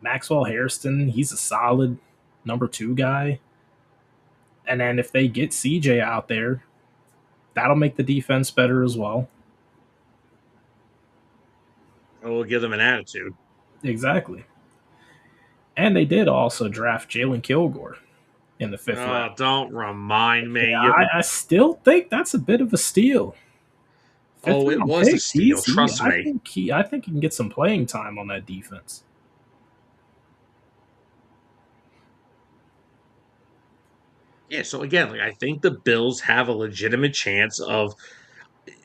Maxwell Hairston, he's a solid number 2 guy. And then if they get CJ out there, that'll make the defense better as well. It will give them an attitude. Exactly. And they did also draft Jalen Kilgore in the 5th round. Don't remind me. Yeah, I still think that's a bit of a steal. It was a steal. Trust me. I think he can get some playing time on that defense. Yeah, so again, I think the Bills have a legitimate chance of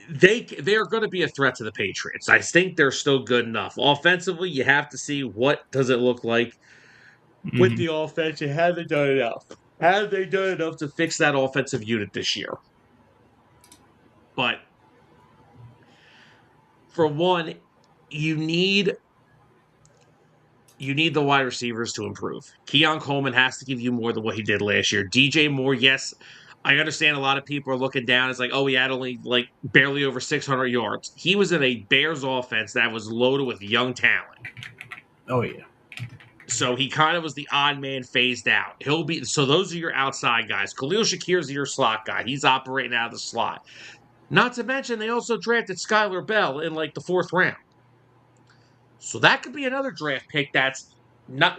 they are going to be a threat to the Patriots. I think they're still good enough. Offensively, you have to see what does it look like with the offense, and have they done enough? Have they done enough to fix that offensive unit this year? But for one, you need you need the wide receivers to improve. Keon Coleman has to give you more than what he did last year. DJ Moore, yes, I understand a lot of people are looking down. It's like, oh, he had only like barely over 600 yards. He was in a Bears offense that was loaded with young talent. Oh, yeah. So he kind of was the odd man phased out. So those are your outside guys. Khalil Shakir's your slot guy. He's operating out of the slot. Not to mention, they also drafted Skylar Bell in like the 4th round. So that could be another draft pick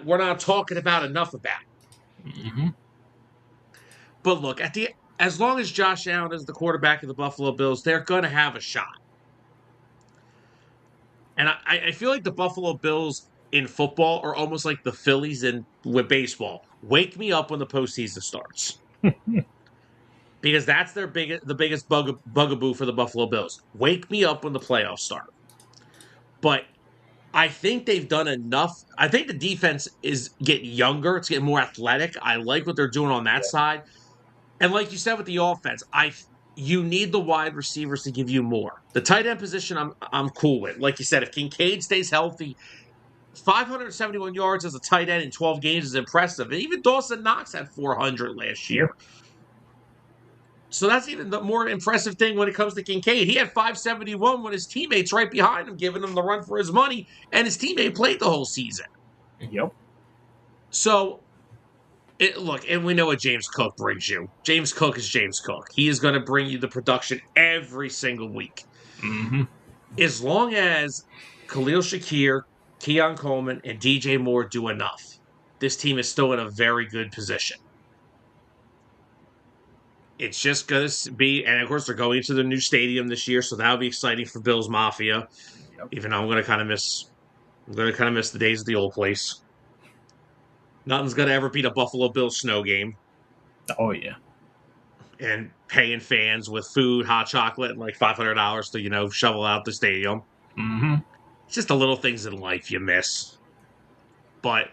we're not talking about enough about. Mm-hmm. But look, as long as Josh Allen is the quarterback of the Buffalo Bills, they're going to have a shot. And I feel like the Buffalo Bills in football are almost like the Phillies with baseball. Wake me up when the postseason starts. Because that's the biggest bugaboo for the Buffalo Bills. Wake me up when the playoffs start. But I think they've done enough. I think the defense is getting younger. It's getting more athletic. I like what they're doing on that side. And like you said with the offense, you need the wide receivers to give you more. The tight end position, I'm cool with. Like you said, if Kincaid stays healthy, 571 yards as a tight end in 12 games is impressive. And even Dawson Knox had 400 last year. So that's even the more impressive thing when it comes to Kincaid. He had 571 when his teammates right behind him giving him the run for his money, and his teammate played the whole season. Yep. So, look, and we know what James Cook brings you. James Cook is James Cook. He is going to bring you the production every single week. Mm-hmm. As long as Khalil Shakir, Keon Coleman, and DJ Moore do enough, this team is still in a very good position. It's just going to be, and of course, they're going to the new stadium this year, so that'll be exciting for Bills Mafia. Yep. Even though I'm going to kind of miss the days of the old place. Nothing's going to ever beat a Buffalo Bills snow game. Oh, yeah. And paying fans with food, hot chocolate, and like $500 to, shovel out the stadium. Mm-hmm. It's just the little things in life you miss. But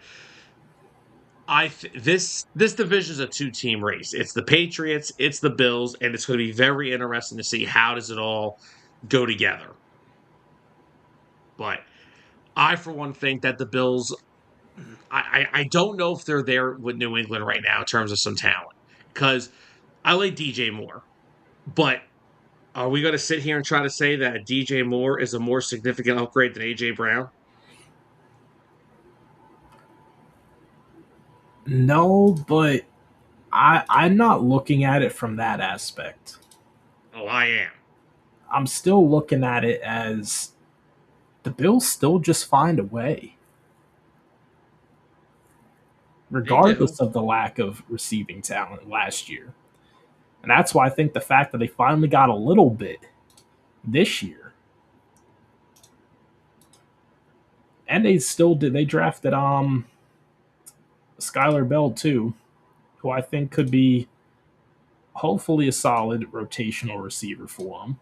this division is a 2-team race. It's the Patriots, it's the Bills, and it's going to be very interesting to see how does it all go together. But I, for one, think that the Bills, I don't know if they're there with New England right now in terms of some talent. Because I like DJ Moore. But are we going to sit here and try to say that DJ Moore is a more significant upgrade than A.J. Brown? No, but I'm not looking at it from that aspect. Oh, I am. I'm still looking at it as the Bills still just find a way. Regardless of the lack of receiving talent last year. And that's why I think the fact that they finally got a little bit this year. And they drafted Skylar Bell too, who I think could be hopefully a solid rotational receiver for them.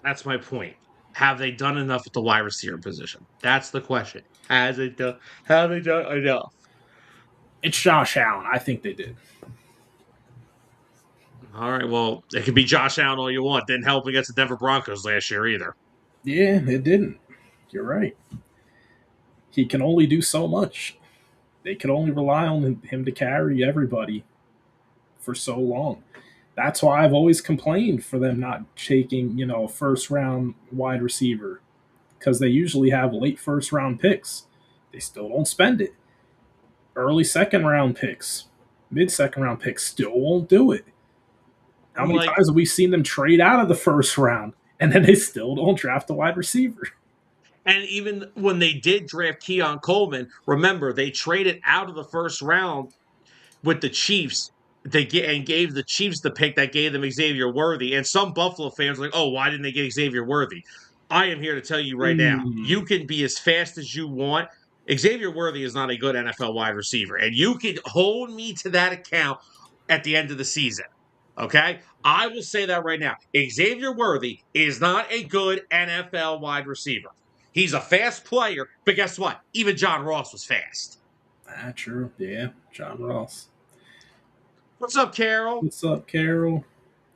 That's my point. Have they done enough at the wide receiver position? That's the question. Have they done enough? It's Josh Allen. I think they did. All right, well, it could be Josh Allen all you want. Didn't help against the Denver Broncos last year either. Yeah, it didn't. You're right. He can only do so much. They could only rely on him to carry everybody for so long. That's why I've always complained for them not taking, a first-round wide receiver, because they usually have late first-round picks. They still don't spend it. Early second-round picks, mid-second-round picks still won't do it. How many times have we seen them trade out of the first round, and then they still don't draft a wide receiver? And even when they did draft Keon Coleman, remember, they traded out of the first round with the Chiefs. And gave the Chiefs the pick that gave them Xavier Worthy. And some Buffalo fans were like, oh, why didn't they get Xavier Worthy? I am here to tell you right now, you can be as fast as you want. Xavier Worthy is not a good NFL wide receiver. And you can hold me to that account at the end of the season. Okay? I will say that right now. Xavier Worthy is not a good NFL wide receiver. He's a fast player, but guess what? Even John Ross was fast. True. Yeah, John Ross. What's up, Carol? What's up, Carol?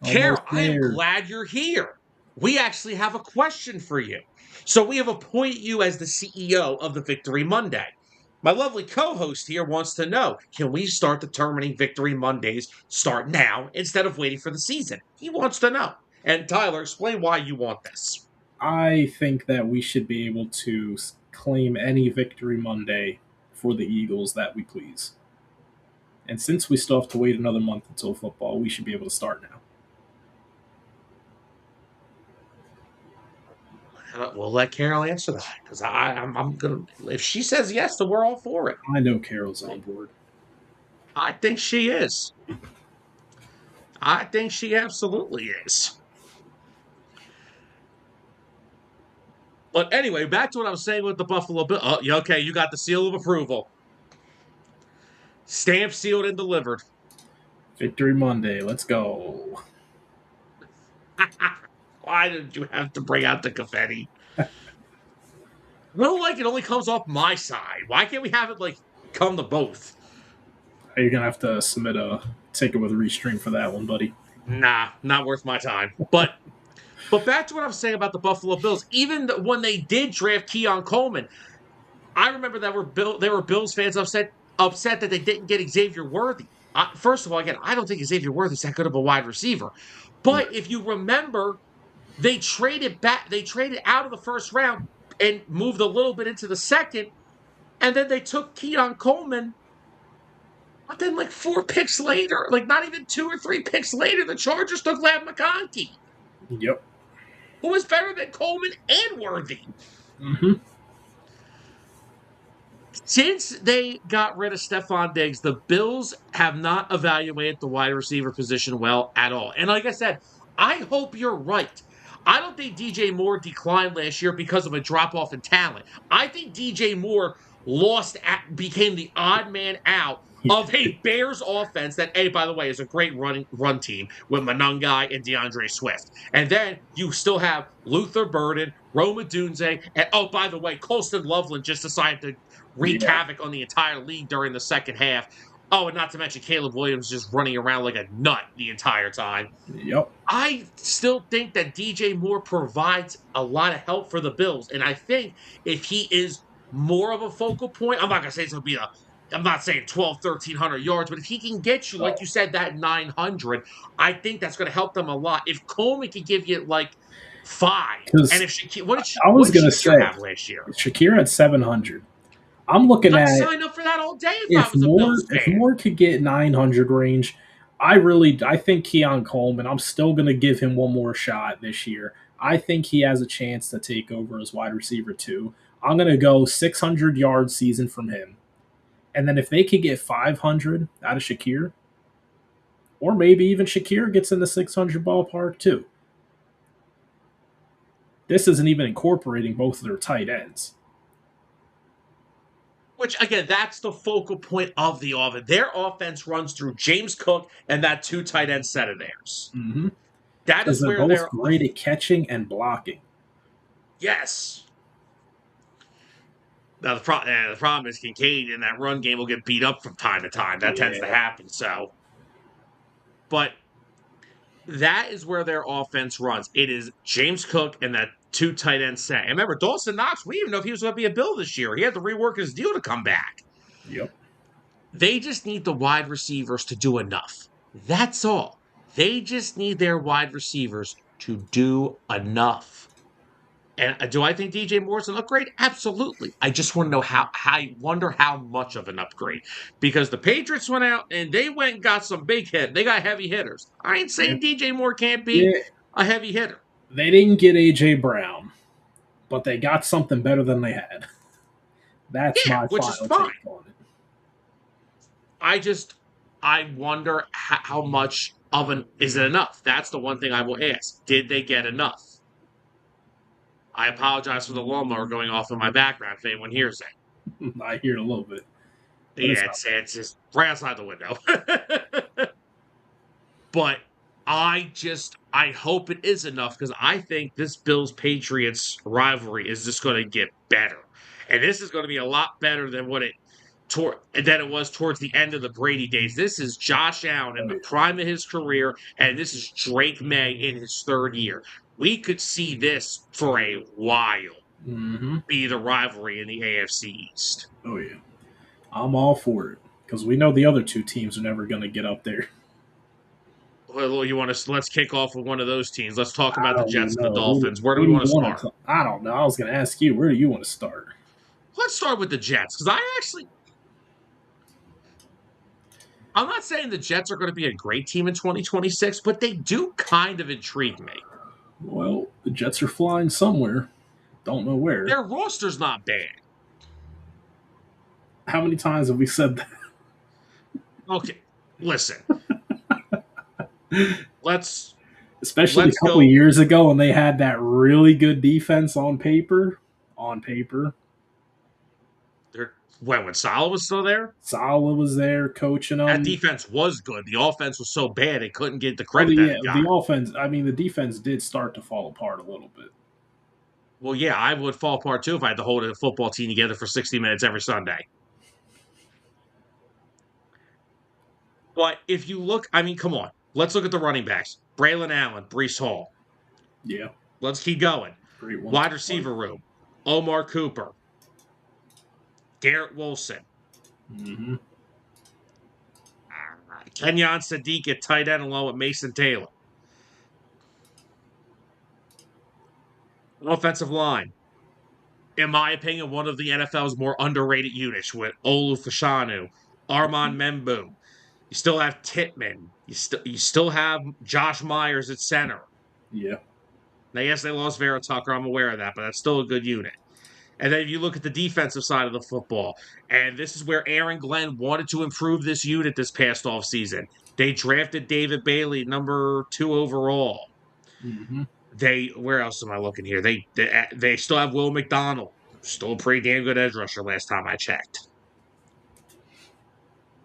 Carol, I am glad you're here. we actually have a question for you. So we have appointed you as the CEO of the Victory Monday. My lovely co-host here wants to know, can we start determining Victory Mondays start now instead of waiting for the season? He wants to know. And Tyler, explain why you want this. I think that we should be able to claim any Victory Monday for the Eagles that we please. And since we still have to wait another month until football, we should be able to start now. We'll let Carol answer that because I'm gonna. If she says yes, then we're all for it. I know Carol's on board. I think she is. I think she absolutely is. But anyway, back to what I was saying with the Buffalo Bill. Oh, okay, you got the seal of approval. Stamped, sealed, and delivered. Victory Monday, let's go. Why did you have to bring out the confetti? I don't like it only comes off my side. Why can't we have it like come to both? You're gonna have to submit a ticket with a restream for that one, buddy. Nah, not worth my time. But back to what I was saying about the Buffalo Bills. Even when they did draft Keon Coleman, I remember that there were Bills fans upset that they didn't get Xavier Worthy. First of all, again, I don't think Xavier Worthy's that good of a wide receiver. But if you remember, they traded out of the first round and moved a little bit into the second, and then they took Keon Coleman. But then, like 4 picks later, like not even 2 or 3 picks later, the Chargers took Ladd McConkey, Yep. who was better than Coleman and Worthy. Mm-hmm. Since they got rid of Stephon Diggs, the Bills have not evaluated the wide receiver position well at all. And like I said, I hope you're right. I don't think DJ Moore declined last year because of a drop-off in talent. I think DJ Moore became the odd man out of a Bears offense that, by the way, is a great run team with Monangai and DeAndre Swift. And then you still have Luther Burden, Roma Dunze, and by the way, Colston Loveland just decided to wreak havoc on the entire league during the second half. Oh, and not to mention Caleb Williams just running around like a nut the entire time. Yep. I still think that DJ Moore provides a lot of help for the Bills. And I think if he is more of a focal point, I'm not going to say it's going to be I'm not saying 1,300 yards, but if he can get you, like you said, that 900, I think that's going to help them a lot. If Coleman can give you like 5, and if Shakir, what did Shakir have last year? Shakir had 700. I'm looking I'd at sign up for that all day if I was a Bills fan. If Moore could get 900 range, I think Keon Coleman, I'm still going to give him one more shot this year. I think he has a chance to take over as wide receiver 2. I'm going to go 600-yard season from him. And then if they could get 500 out of Shakir, or maybe even Shakir gets in the 600 ballpark too. This isn't even incorporating both of their tight ends. Which, again, that's the focal point of the offense. Their offense runs through James Cook and that 2 tight end set of theirs. Mm-hmm. That is where they're both great at catching and blocking. Yes. Now, the problem is Kincaid in that run game will get beat up from time to time. That tends to happen. So, but that is where their offense runs. It is James Cook and that 2 tight end set. And remember, Dawson Knox, we didn't even know if he was going to be a Bill this year. He had to rework his deal to come back. Yep. They just need the wide receivers to do enough. That's all. They just need their wide receivers to do enough. And do I think DJ Moore's an upgrade? Absolutely. I just want to know I wonder how much of an upgrade. Because the Patriots went out and they went and got some big hit. They got heavy hitters. I ain't saying DJ Moore can't be a heavy hitter. They didn't get A.J. Brown, but they got something better than they had. That's my final take on it. I wonder how much of is it enough? That's the one thing I will ask. Did they get enough? I apologize for the lawnmower going off in my background if anyone hears it. I hear it a little bit. It's just right outside the window. But I hope it is enough because I think this Bills-Patriots rivalry is just going to get better. And this is going to be a lot better than it was towards the end of the Brady days. This is Josh Allen in the prime of his career, and this is Drake May in his 3rd year. we could see this for a while Mm-hmm. be the rivalry in the AFC East. Oh, yeah. I'm all for it because we know the other two teams are never going to get up there. Well, you want to let's kick off with one of those teams. Let's talk I about the don't Jets even and the know. Dolphins. Where do Who we do want you to want start? to? I don't know. I was going to ask you, where do you want to start? Let's start with the Jets because I'm not saying the Jets are going to be a great team in 2026, but they do kind of intrigue me. Well, the Jets are flying somewhere. Don't know where. Their roster's not bad. How many times have we said that? Okay, listen. Let's Especially let's a couple go. of years ago when they had that really good defense on paper. On paper. When Salah was still there, Salah was there coaching them. that defense was good. The offense was so bad it couldn't get the Well, credit that it got. the offense, I mean, the defense did start to fall apart a little bit. Well, yeah, I would fall apart too if I had to hold a football team together for 60 minutes every Sunday. But if you look, I mean, come on. Let's look at the running backs. Braylon Allen, Brees Hall. Yeah. Let's keep going. Great one. Wide receiver room. Omar Cooper. Garrett Wilson. Mm-hmm. Kenyon Sadiq at tight end along with Mason Taylor. Offensive line. In my opinion, one of the NFL's more underrated units with Olu Fashanu, Armand Membu. You still have Titman. You still have Josh Myers at center. Yeah. Now, yes, they lost Vera Tucker. I'm aware of that, but that's still a good unit. And then if you look at the defensive side of the football, and this is where Aaron Glenn wanted to improve this unit this past offseason. They drafted David Bailey, number 2 overall. Mm-hmm. Where else am I looking here? They still have Will McDonald, still a pretty damn good edge rusher last time I checked.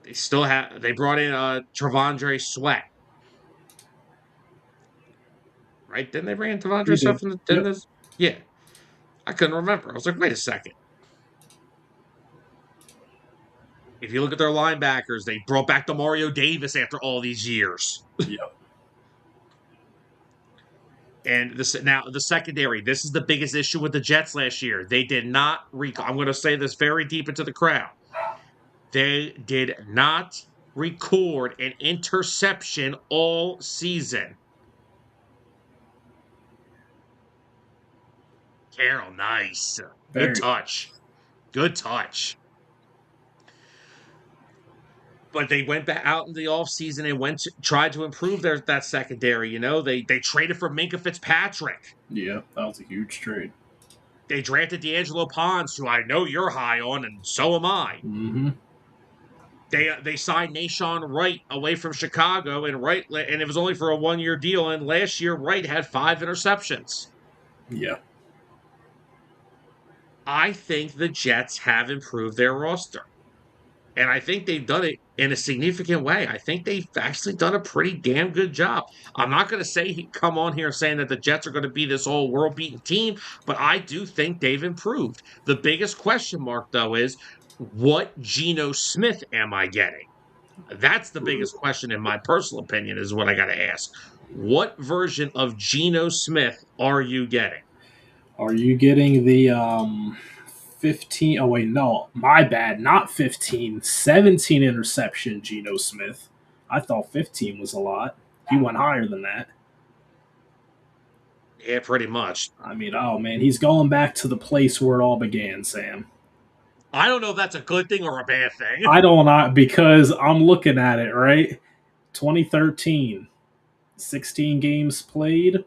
They brought in Travondre Sweat. Right? Didn't they bring in Travondre Sweat from the Yeah. I couldn't remember. I was like, wait a second. If you look at their linebackers, they brought back Demario Davis after all these years. Yep. And the secondary, this is the biggest issue with the Jets last year. They did not I'm going to say this very deep into the crowd. They did not record an interception all season. Carroll, nice. Good touch. Good touch. But they went back out in the offseason and tried to improve that secondary. You know, they traded for Minkah Fitzpatrick. Yeah, that was a huge trade. They drafted D'Angelo Pons, who I know you're high on, and so am I. Mm-hmm. They signed Nashawn Wright away from Chicago, and it was only for a 1-year deal. And last year, Wright had 5 interceptions. Yeah. I think the Jets have improved their roster. And I think they've done it in a significant way. I think they've actually done a pretty damn good job. I'm not going to come on here saying that the Jets are going to be this all world-beating team, but I do think they've improved. The biggest question mark, though, is what Geno Smith am I getting? That's the biggest question, in my personal opinion, is what I got to ask. What version of Geno Smith are you getting? Are you getting the 15? Oh, wait, no. My bad. Not 15. 17 interception Geno Smith. I thought 15 was a lot. He went higher than that. Yeah, pretty much. I mean, oh, man. He's going back to the place where it all began, Sam. I don't know if that's a good thing or a bad thing. I don't know, because I'm looking at it, right? 2013. 16 games played.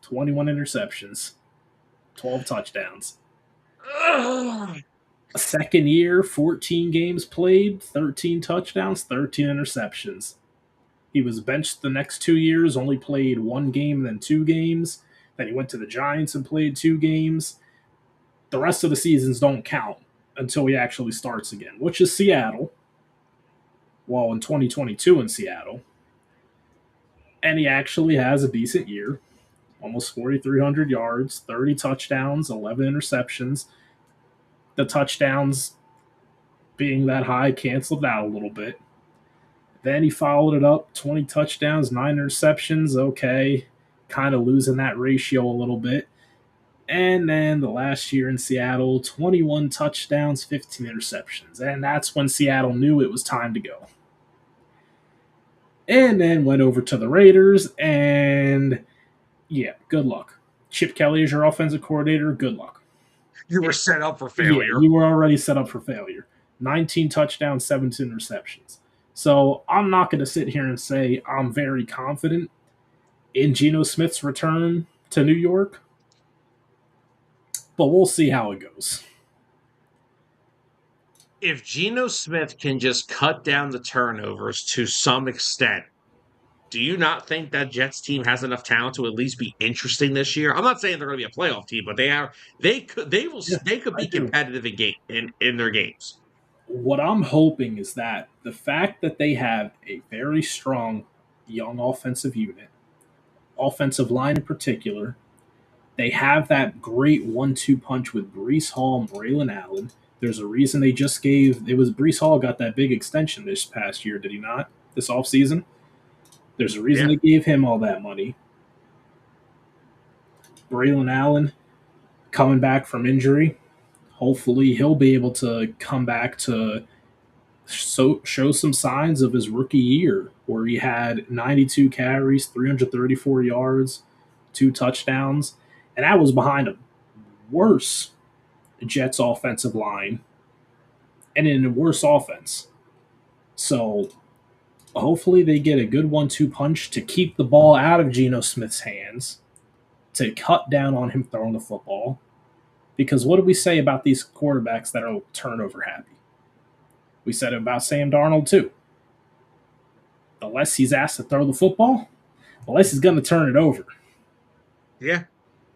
21 interceptions. 12 touchdowns. Second year, 14 games played, 13 touchdowns, 13 interceptions. He was benched the next 2 years, only played 1 game, then 2 games. Then he went to the Giants and played 2 games. The rest of the seasons don't count until he actually starts again, which is Seattle. Well, in 2022 in Seattle. And he actually has a decent year. Almost 4,300 yards, 30 touchdowns, 11 interceptions. The touchdowns being that high canceled out a little bit. Then he followed it up, 20 touchdowns, 9 interceptions. Okay, kind of losing that ratio a little bit. And then the last year in Seattle, 21 touchdowns, 15 interceptions. And that's when Seattle knew it was time to go. And then went over to the Raiders, and yeah, good luck. Chip Kelly is your offensive coordinator. Good luck. You were set up for Yeah, failure. you were already set up for failure. 19 touchdowns, 17 interceptions. So I'm not going to sit here and say I'm very confident in Geno Smith's return to New York, but we'll see how it goes. If Geno Smith can just cut down the turnovers to some extent, do you not think that Jets team has enough talent to at least be interesting this year? I'm not saying they're going to be a playoff team, but they could Yeah, be I do. competitive in their games. What I'm hoping is that the fact that they have a very strong young offensive unit, offensive line in particular, they have that great 1-2 punch with Brees Hall and Braylon Allen. There's a reason they just gave it was Brees Hall got that big extension this past year, did he not? This offseason? There's a reason Yeah. they gave him all that money. Braylon Allen coming back from injury. Hopefully he'll be able to come back to show some signs of his rookie year where he had 92 carries, 334 yards, 2 touchdowns, and that was behind a worse Jets offensive line and in a worse offense. So hopefully they get a good 1-2 punch to keep the ball out of Geno Smith's hands, to cut down on him throwing the football. Because what did we say about these quarterbacks that are turnover happy? We said it about Sam Darnold too. The less he's asked to throw the football, the less he's going to turn it over. Yeah.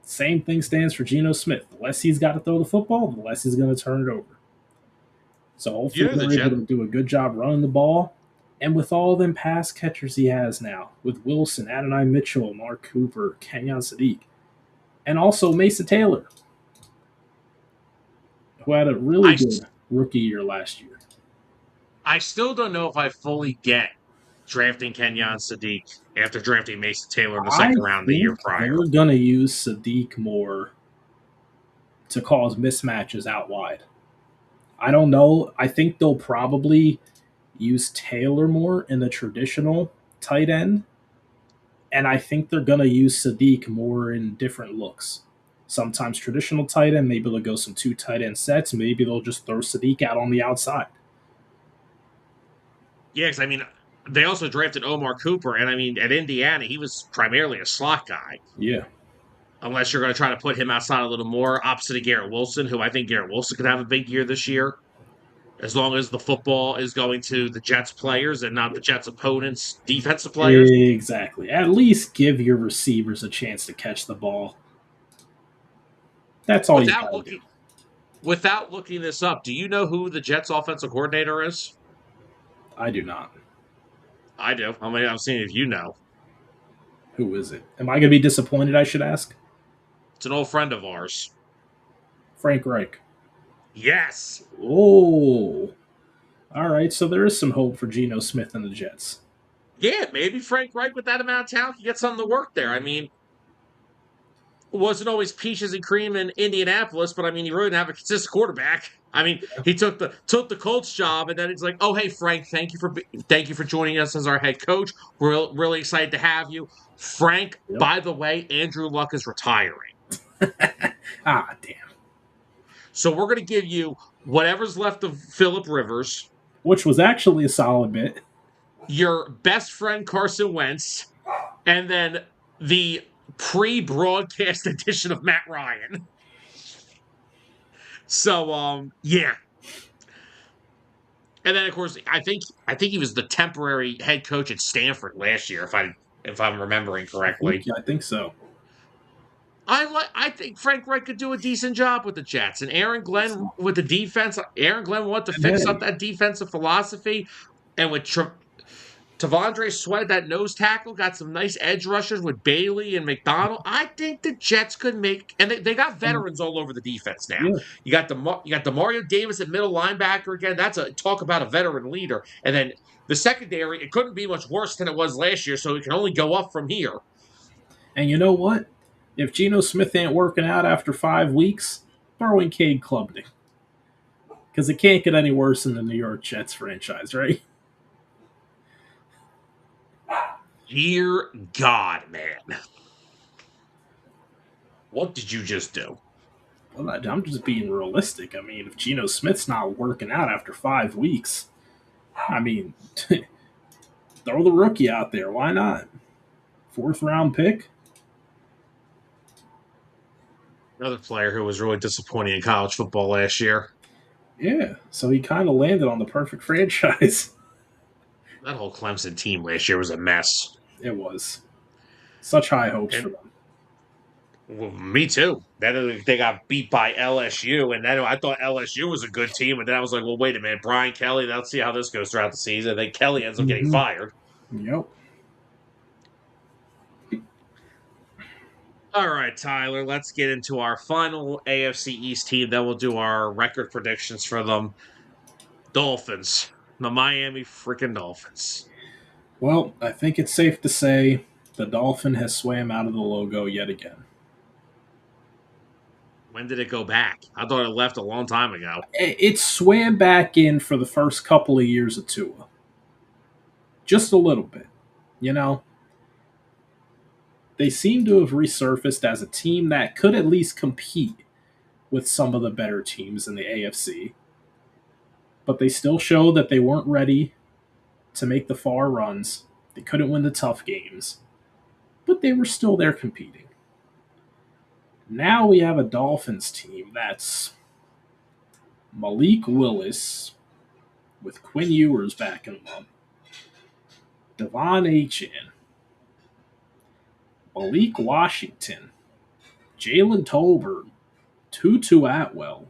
Same thing stands for Geno Smith. The less he's got to throw the football, the less he's going to turn it over. So hopefully they're able to do a good job running the ball. And with all them pass catchers he has now, with Wilson, Adonai Mitchell, Mark Cooper, Kenyon Sadiq, and also Mason Taylor, who had a really good rookie year last year. I still don't know if I fully get drafting Kenyon Sadiq after drafting Mason Taylor in the second round the year prior. They're going to use Sadiq more to cause mismatches out wide. I don't know. I think they'll probably use Taylor more in the traditional tight end. And I think they're going to use Sadiq more in different looks. Sometimes traditional tight end, maybe they'll go some 2 tight end sets. Maybe they'll just throw Sadiq out on the outside. Yeah, because I mean, they also drafted Omar Cooper, and I mean, at Indiana, he was primarily a slot guy. Yeah. Unless you're going to try to put him outside a little more, opposite of Garrett Wilson, who I think Garrett Wilson could have a big year this year, as long as the football is going to the Jets players and not the Jets opponents' defensive players. Exactly. At least give your receivers a chance to catch the ball. That's all you got to do. Without looking this up, do you know who the Jets offensive coordinator is? I do not. I do. I mean, I'm seeing if you know. Who is it? Am I going to be disappointed, I should ask? It's an old friend of ours. Frank Reich. Yes. Oh. All right, so there is some hope for Geno Smith and the Jets. Yeah, maybe Frank Reich with that amount of talent can get something to work there. I mean, it wasn't always peaches and cream in Indianapolis, but I mean, he really didn't have a consistent quarterback. I mean, he took the Colts job, and then it's like, oh, hey, Frank, thank you for joining us as our head coach. We're really excited to have you. Frank, by the way, Andrew Luck is retiring. Ah, damn. So we're going to give you whatever's left of Phillip Rivers. Which was actually a solid bit. Your best friend, Carson Wentz. And then the pre-broadcast edition of Matt Ryan. So, yeah. And then, of course, I think he was the temporary head coach at Stanford last year, if I'm remembering correctly. I think so. I think Frank Reich could do a decent job with the Jets, and Aaron Glenn with the defense. Aaron Glenn wanted to fix up that defensive philosophy, and with Tavondre Sweat, that nose tackle, got some nice edge rushers with Bailey and McDonald. I think the Jets could make, and they got veterans all over the defense now. Yeah. You got the Mario Davis at middle linebacker again. That's talk about a veteran leader. And then the secondary, it couldn't be much worse than it was last year, so it can only go up from here. And you know what? If Geno Smith ain't working out after 5 weeks, throw in Cade Klubnik. Because it can't get any worse than the New York Jets franchise, right? Dear God, man. What did you just do? Well, I'm just being realistic. I mean, if Geno Smith's not working out after 5 weeks, I mean, throw the rookie out there. Why not? 4th-round pick. Another player who was really disappointing in college football last year. Yeah, so he kind of landed on the perfect franchise. That whole Clemson team last year was a mess. It was. Such high hopes for And them. well, me too. Then they got beat by LSU, and then I thought LSU was a good team, and then I was like, well, wait a minute, Brian Kelly. Let's see how this goes throughout the season. And then Kelly ends up getting Mm-hmm. fired. Yep. All right, Tyler. Let's get into our final AFC East team. Then we'll do our record predictions for them. Dolphins, the Miami freaking Dolphins. Well, I think it's safe to say the dolphin has swam out of the logo yet again. When did it go back? I thought it left a long time ago. It swam back in for the first couple of years of Tua. Just a little bit. You know, they seem to have resurfaced as a team that could at least compete with some of the better teams in the AFC. But they still show that they weren't ready to make the far runs. They couldn't win the tough games. But they were still there competing. Now we have a Dolphins team that's Malik Willis with Quinn Ewers backing him up, Devon Achane, Malik Washington, Jalen Tolbert, Tutu Atwell.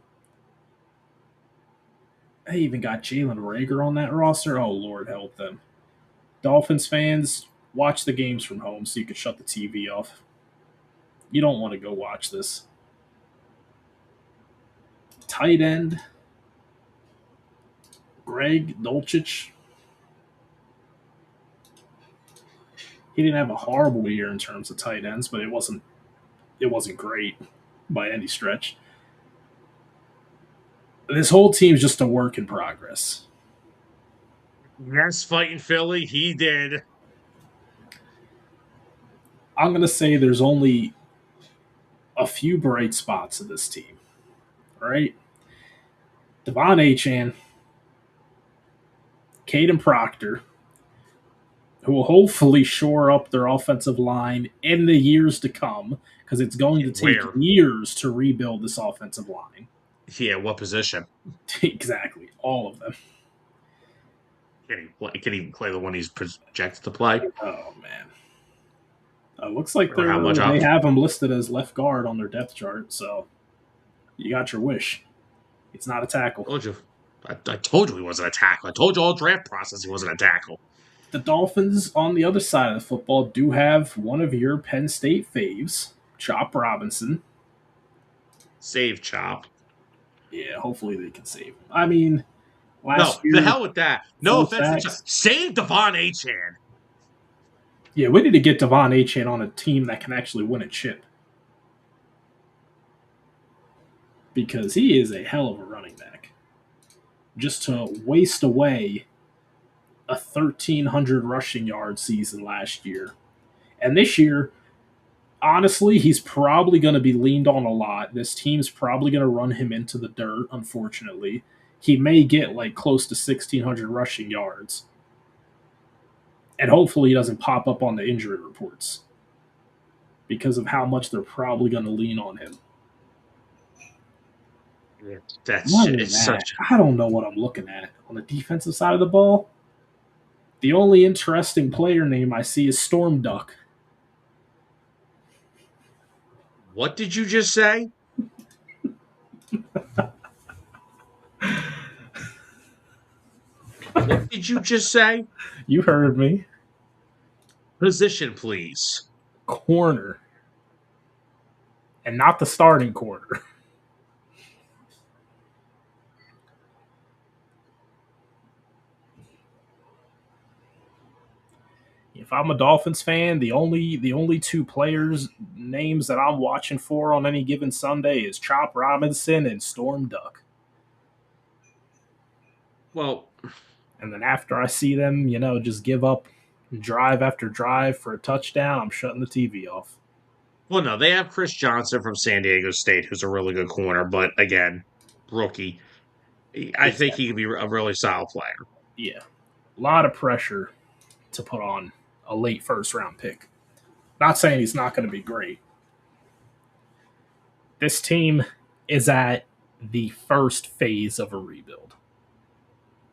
They even got Jalen Rager on that roster. Oh, Lord help them. Dolphins fans, watch the games from home so you can shut the TV off. You don't want to go watch this. Tight end, Greg Dulcich. He didn't have a horrible year in terms of tight ends, but it wasn't great by any stretch. This whole team's just a work in progress. Yes, fighting Philly, he did. I'm going to say there's only a few bright spots in this team, right? Devon Achane, Caden Proctor, who will hopefully shore up their offensive line in the years to come, because it's going to take years to rebuild this offensive line. Yeah, what position? Exactly, all of them. Can he play the one he's projected to play? Oh, man. Looks like they have him listed as left guard on their depth chart, so you got your wish. It's not a tackle. I told you he wasn't a tackle. I told you all draft process he wasn't a tackle. The Dolphins, on the other side of the football, do have one of your Penn State faves, Chop Robinson. Save Chop. Yeah, hopefully they can save him. I mean, last year... the hell with that. No offense to Chop. Save Devon Achane. Yeah, we need to get Devon Achane on a team that can actually win a chip. Because he is a hell of a running back. Just to waste away a 1,300 rushing yard season last year. And this year, honestly, he's probably going to be leaned on a lot. This team's probably going to run him into the dirt, unfortunately. He may get like close to 1,600 rushing yards. And hopefully he doesn't pop up on the injury reports because of how much they're probably going to lean on him. I don't know what I'm looking at on the defensive side of the ball. The only interesting player name I see is Storm Duck. What did you just say? What did you just say? You heard me. Position, please. Corner. And not the starting corner. If I'm a Dolphins fan, the only two players names that I'm watching for on any given Sunday is Chop Robinson and Storm Duck. Well, And then after I see them, just give up drive after drive for a touchdown, I'm shutting the TV off. well, no, they have Chris Johnson from San Diego State, who's a really good corner, but again, rookie. I think he could be a really solid player. Yeah. A lot of pressure to put on a late first round pick. Not saying he's not going to be great. This team is at the first phase of a rebuild.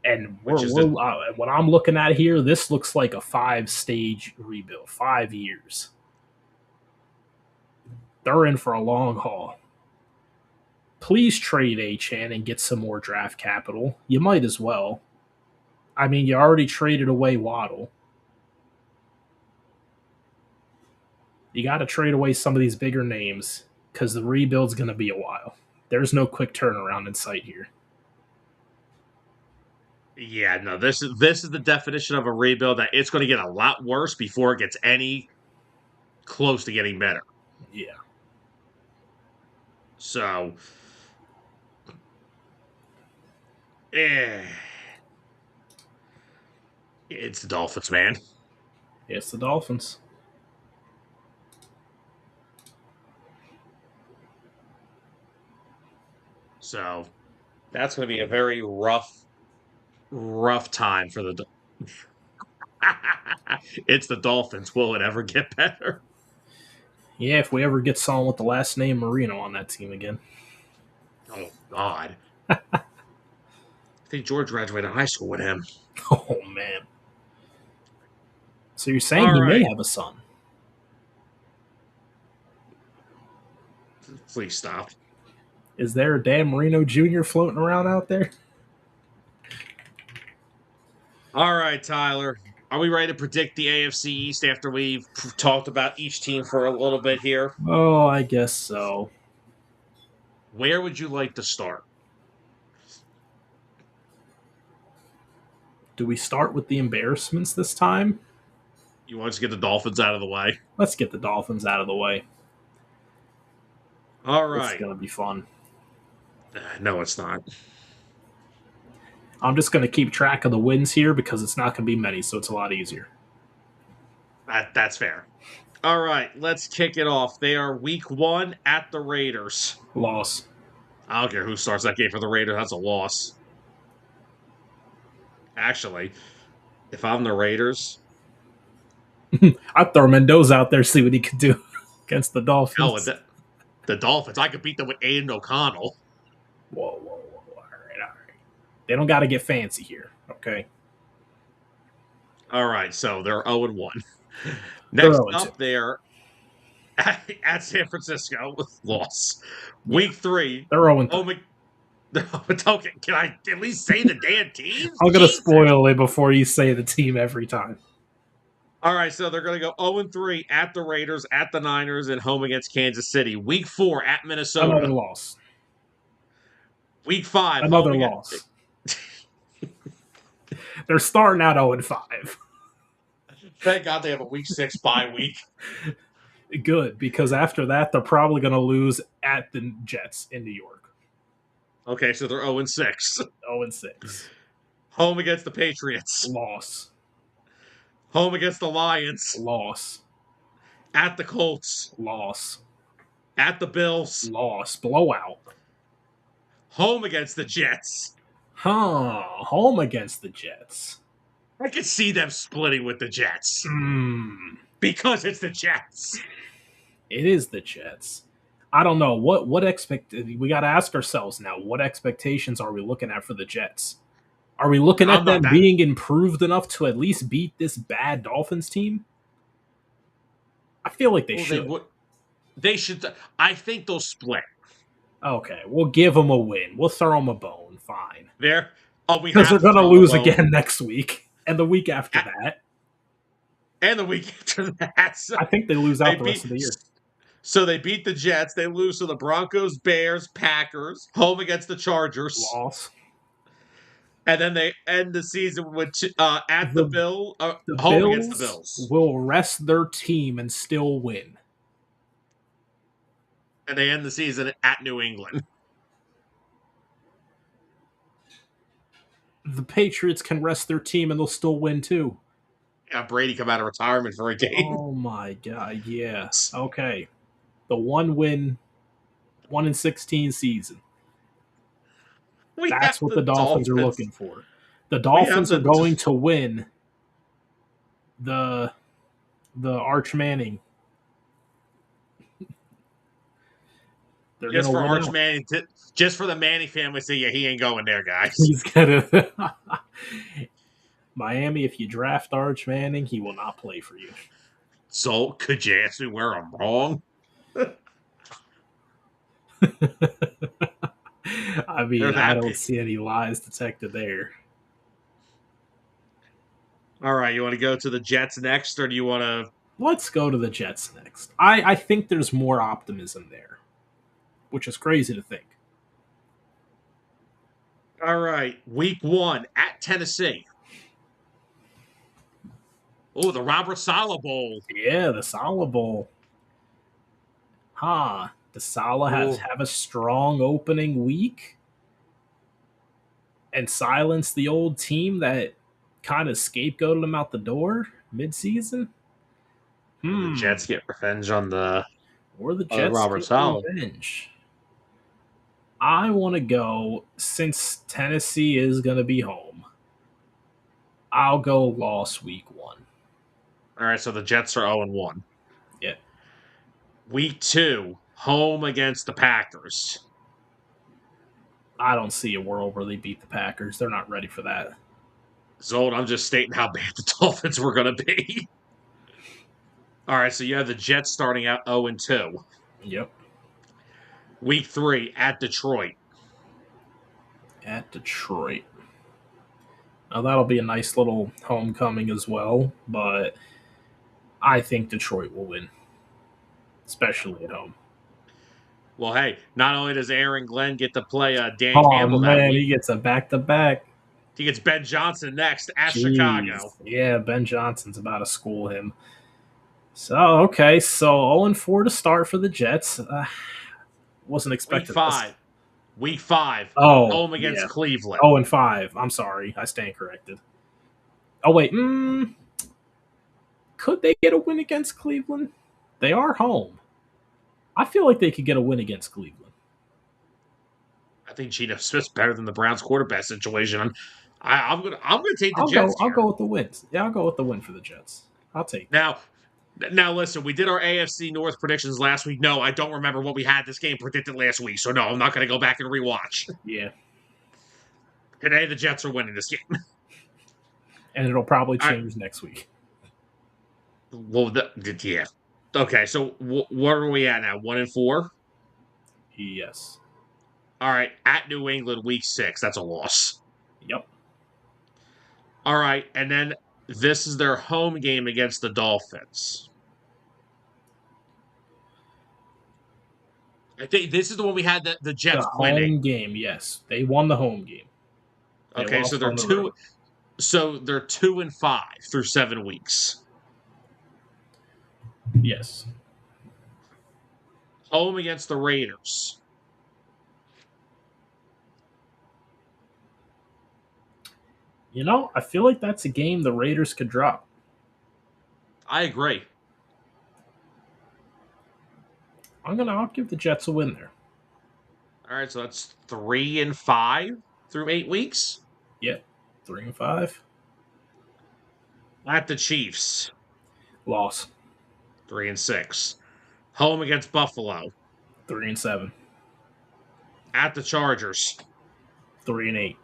And what I'm looking at here, this looks like a 5-stage rebuild, 5 years. They're in for a long haul. Please trade Achane and get some more draft capital. You might as well. I mean, you already traded away Waddle. You got to trade away some of these bigger names because the rebuild's going to be a while. There's no quick turnaround in sight here. Yeah, no, this is the definition of a rebuild, that it's going to get a lot worse before it gets any close to getting better. Yeah. So, it's the Dolphins, man. It's the Dolphins. So, that's going to be a very rough time for the it's the Dolphins. Will it ever get better? Yeah, if we ever get someone with the last name Marino on that team again. Oh, God. I think George graduated high school with him. Oh, man. So you're saying he may have a son? Please stop. Is there a Dan Marino Jr. floating around out there? All right, Tyler. Are we ready to predict the AFC East after we've talked about each team for a little bit here? Oh, I guess so. Where would you like to start? Do we start with the embarrassments this time? You want to get the Dolphins out of the way? Let's get the Dolphins out of the way. All right. It's going to be fun. No, it's not. I'm just going to keep track of the wins here because it's not going to be many, so it's a lot easier. That's fair. All right, let's kick it off. They are week 1 at the Raiders. Loss. I don't care who starts that game for the Raiders. That's a loss. Actually, if I'm the Raiders... I'd throw Mendoza out there, see what he could do against the Dolphins. Oh, the Dolphins. I could beat them with Aiden O'Connell. Whoa. All right. They don't got to get fancy here, okay? All right, so they're 0-1. Next up, they're at San Francisco with loss. Week 3. They're 0-3. Okay, can I at least say the damn team? I'm going to spoil it before you say the team every time. All right, so they're going to go 0-3 at the Raiders, at the Niners, and home against Kansas City. Week 4 at Minnesota. Another loss. Week 5. Another loss. They're starting out 0-5. Thank God they have a week 6 bye week. Good, because after that, they're probably going to lose at the Jets in New York. Okay, so they're 0-6. 0-6. Home against the Patriots. Loss. Home against the Lions. Loss. At the Colts. Loss. At the Bills. Loss. Blowout. Home against the Jets. Home against the Jets. I could see them splitting with the Jets. Because it's the Jets. It is the Jets. I don't know. We got to ask ourselves now, what expectations are we looking at for the Jets? Are we looking at them being improved enough to at least beat this bad Dolphins team? I feel like they should. They should. I think they'll split. Okay, we'll give them a win. We'll throw them a bone. Fine. Because they're going to lose again next week and the week after that. And the week after that. So I think they lose out the rest of the year. So they beat the Jets. They lose to the Broncos, Bears, Packers. Home against the Chargers. Loss. And then they end the season with at the Bill, The home against the Bills Bills, will rest their team and still win. and they end the season at New England. The Patriots can rest their team and they'll still win too. Yeah, Brady come out of retirement for a game. Oh my god, yeah. Okay. The 1-16 season. That's what the Dolphins are looking for. The Dolphins are going to win the Arch Manning. They're Just for Arch win Manning, just for the Manning family, say, yeah, he ain't going there, guys. He's gonna Miami. If you draft Arch Manning, he will not play for you. So, could you ask me where I'm wrong? I mean, I don't see any lies detected there. All right, you want to go to the Jets next, or do you want to? Let's go to the Jets next. I think there's more optimism there, which is crazy to think. All right, week 1 at Tennessee. Oh, the Robert Saleh Bowl. Yeah, the Saleh Bowl. Does Saleh have a strong opening week and silence the old team that kind of scapegoated him out the door mid-season? The Jets get revenge on the Robert Saleh. Revenge. I want to go, since Tennessee is going to be home, I'll go loss week 1. All right, so the Jets are 0-1. Yeah. Week 2, home against the Packers. I don't see a world where they beat the Packers. They're not ready for that. Zold, I'm just stating how bad the Dolphins were going to be. All right, so you have the Jets starting out 0-2. Yep. Week 3 at Detroit. At Detroit. Now, that'll be a nice little homecoming as well, but I think Detroit will win, especially at home. Well, hey, not only does Aaron Glenn get to play Dan Campbell that week, he gets a back-to-back. He gets Ben Johnson next at Chicago. Yeah, Ben Johnson's about to school him. So, okay, so 0-4 to start for the Jets. Wasn't expecting Week 5. Oh, home against Cleveland. 0-5. I'm sorry. I stand corrected. Oh, wait. Could they get a win against Cleveland? They are home. I feel like they could get a win against Cleveland. I think Geno Smith's better than the Browns quarterback situation. I'm gonna take the Jets. I'll go with the win. Yeah, I'll go with the win for the Jets. I'll take it. Now, listen, we did our AFC North predictions last week. No, I don't remember what we had this game predicted last week, so no, I'm not going to go back and rewatch. Yeah. Today, the Jets are winning this game. And it'll probably change next week. Well, yeah. Okay, so where are we at now? 1-4? Yes. All right, at New England, week 6. That's a loss. Yep. All right, and then this is their home game against the Dolphins. I think this is the one we had the Jets winning. Home game, yes. They won the home game. Okay, so they're 2. So they're 2-5 through 7 weeks. Yes. Home against the Raiders. You know, I feel like that's a game the Raiders could drop. I agree. I'll give the Jets a win there. All right, so that's 3-5 through 8 weeks. Yep, 3-5. At the Chiefs. Loss. 3-6. Home against Buffalo. 3-7. At the Chargers. 3-8.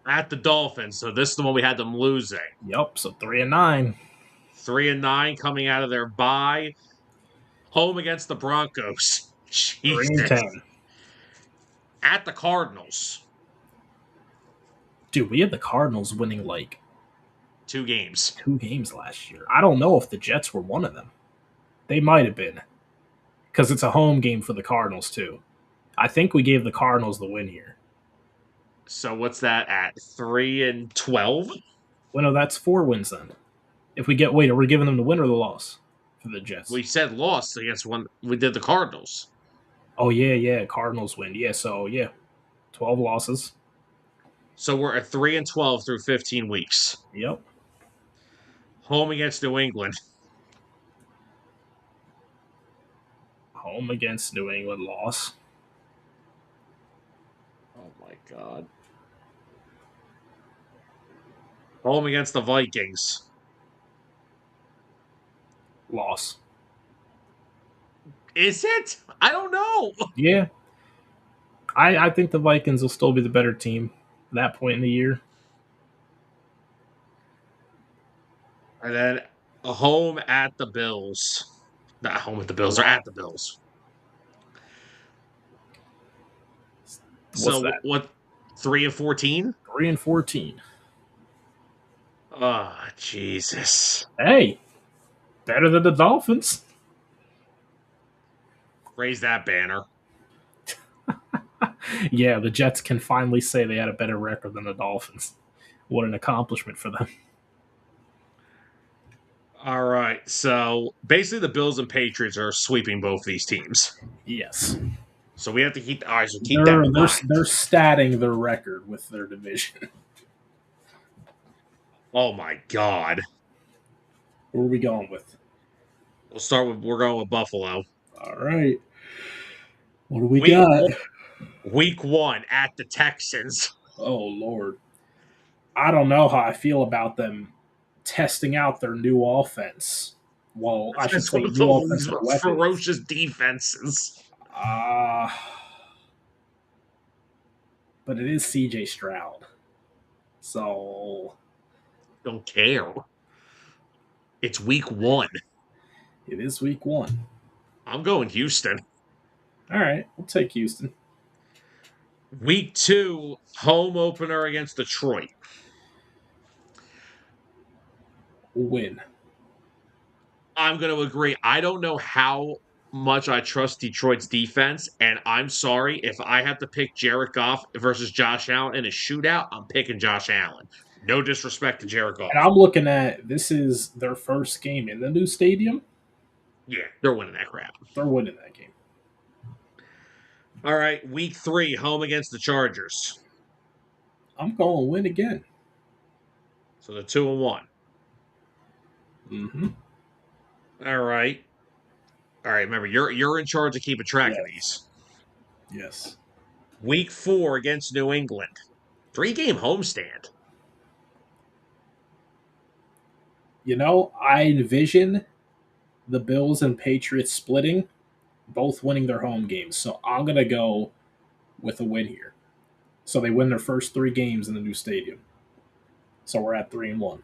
At the Dolphins. So this is the one we had them losing. Yep, so 3-9. 3-9 coming out of their bye. Home against the Broncos. 3-10. At the Cardinals. Dude, we had the Cardinals winning like 2 games. 2 games last year. I don't know if the Jets were one of them. They might have been. Because it's a home game for the Cardinals, too. I think we gave the Cardinals the win here. So what's that at? 3-12? Well, no, that's 4 wins then. If we get are we giving them the win or the loss for the Jets? We said lost against one. We did the Cardinals. Oh yeah, Cardinals win. Yeah, so yeah, 12 losses. So we're at 3-12 through 15 weeks. Yep. Home against New England. Home against New England, loss. Oh my god. Home against the Vikings. Loss. Is it? I don't know. Yeah. I think the Vikings will still be the better team at that point in the year. And then a home at the Bills. Not home at the Bills, or at the Bills. What's So that? what? 3-14? 3-14. Oh, Jesus. Hey, better than the Dolphins. Raise that banner. Yeah, the Jets can finally say they had a better record than the Dolphins. What an accomplishment for them. All right. So basically, the Bills and Patriots are sweeping both these teams. Yes. So we have to keep the eyes. So keep They're, that in they're, mind. they're statting their record with their division. Oh my God. Who are we going with? We're going with Buffalo. All right. What do we Week got? Week 1 at the Texans. Oh, Lord. I don't know how I feel about them testing out their new offense. Well, I should That's say one of new the offensive weapons. ferocious defenses. But it is CJ Stroud. So Don't care. It's week 1. it is week 1. I'm going Houston. All right, we'll take Houston. Week 2, home opener against Detroit. We'll win. I'm going to agree. I don't know how much I trust Detroit's defense, and I'm sorry if I have to pick Jared Goff versus Josh Allen in a shootout. I'm picking Josh Allen. No disrespect to Jared Goff. And I'm looking at this is their first game in the new stadium. Yeah, they're winning that crap. They're winning that game. All right, week 3, home against the Chargers. I'm going to win again. So they're 2-1. Mm-hmm. All right. Remember, you're in charge of keeping track of these. Yes. Week 4 against New England. 3-game homestand. You know, I envision the Bills and Patriots splitting, both winning their home games. So I'm going to go with a win here. So they win their first 3 games in the new stadium. So we're at 3-1.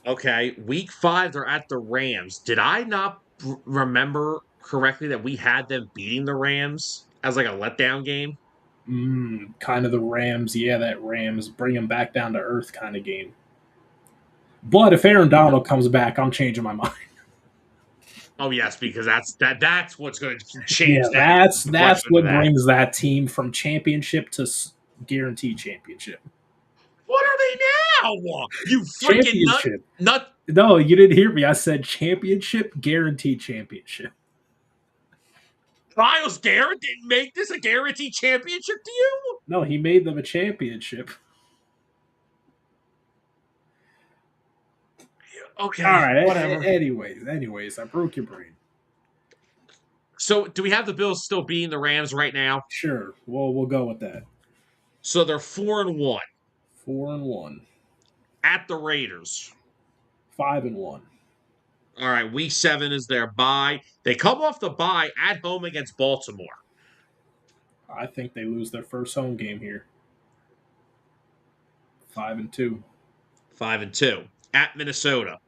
Okay, week 5, they're at the Rams. Did I not remember correctly that we had them beating the Rams as like a letdown game? Kind of the Rams. Yeah, that Rams bring them back down to earth kind of game. But if Aaron Donald comes back, I'm changing my mind. Oh yes, because that's what's going to change. Yeah, that's what brings that team from championship to guaranteed championship. What are they now? You freaking nut! No, you didn't hear me. I said championship, guaranteed championship. Miles Garrett didn't make this a guaranteed championship to you? No, he made them a championship. Okay, all right. Whatever. Anyways, I broke your brain. So, do we have the Bills still beating the Rams right now? Sure. Well, we'll go with that. So they're 4-1. 4-1. At the Raiders. 5-1. All right, week 7 is their bye. They come off the bye at home against Baltimore. I think they lose their first home game here. 5-2. 5-2. At Minnesota.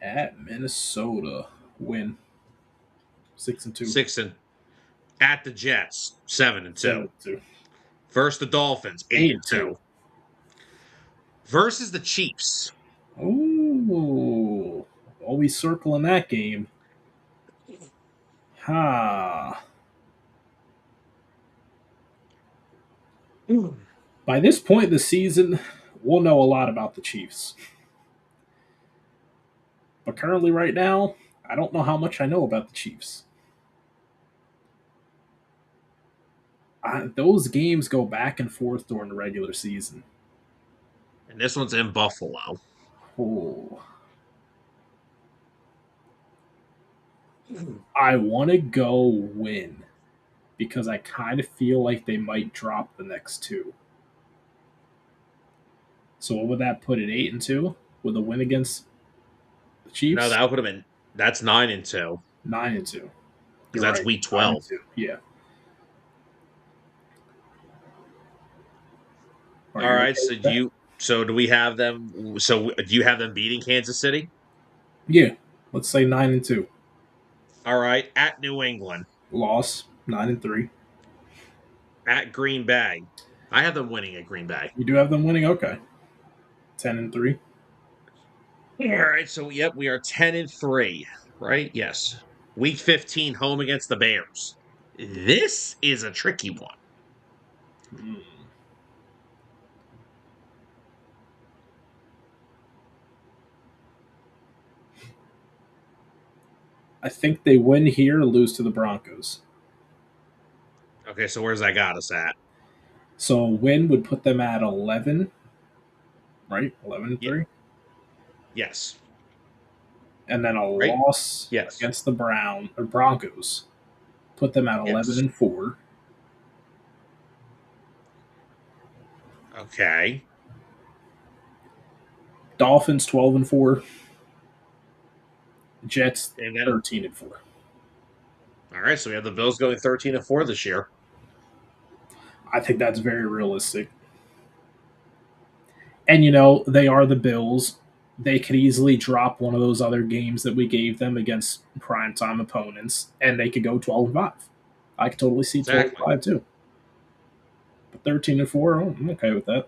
At Minnesota. Win. 6-2. 6 and at the Jets. 7-2. 7-2. Versus the Dolphins. 8-2. Versus the Chiefs. Ooh. Always circling that game. Ha. By this point in the season, we'll know a lot about the Chiefs. But currently, right now, I don't know how much I know about the Chiefs. Those games go back and forth during the regular season. And this one's in Buffalo. Oh. I want to go win because I kind of feel like they might drop the next two. So what would that put it 8-2 with a win against the Chiefs? No, that would have been that's 9-2. 9-2. Because that's right. week 12. 9-2. Yeah. All right. So do we have them? So do you have them beating Kansas City? Yeah. Let's say 9-2. All right. At New England. Loss 9-3. At Green Bay. I have them winning at Green Bay. You do have them winning? Okay. 10-3. All right. So yep, we are 10-3. Right? Yes. Week 15, home against the Bears. This is a tricky one. I think they win here, lose to the Broncos. Okay, so where's that got us at? So a win would put them at 11, right? 11-3. Yes. And then a loss against the Broncos put them at 11-4. Okay. Dolphins 12-4. Jets 13-4. All right, so we have the Bills going 13-4 this year. I think that's very realistic. And they are the Bills. They could easily drop one of those other games that we gave them against primetime opponents, and they could go 12-5. I could totally see 12-5 too. But 13-4, I'm okay with that.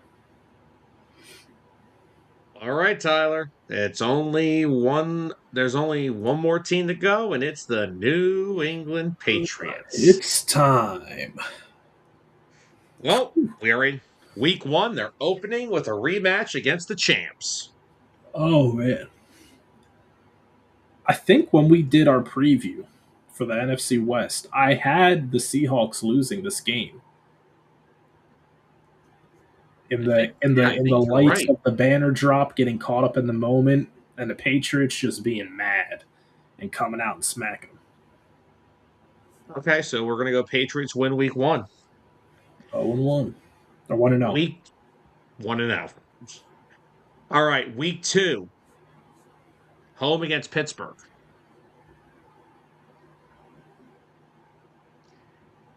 All right, Tyler. There's only one more team to go, and it's the New England Patriots. It's time. Well, we are in week 1. They're opening with a rematch against the champs. Oh, man. I think when we did our preview for the NFC West, I had the Seahawks losing this game. In the lights of the banner drop, getting caught up in the moment, and the Patriots just being mad and coming out and smacking them. Okay, so we're going to go Patriots win week 1. 0-1. Or 1-0. Week 1-0. All right, week 2. Home against Pittsburgh.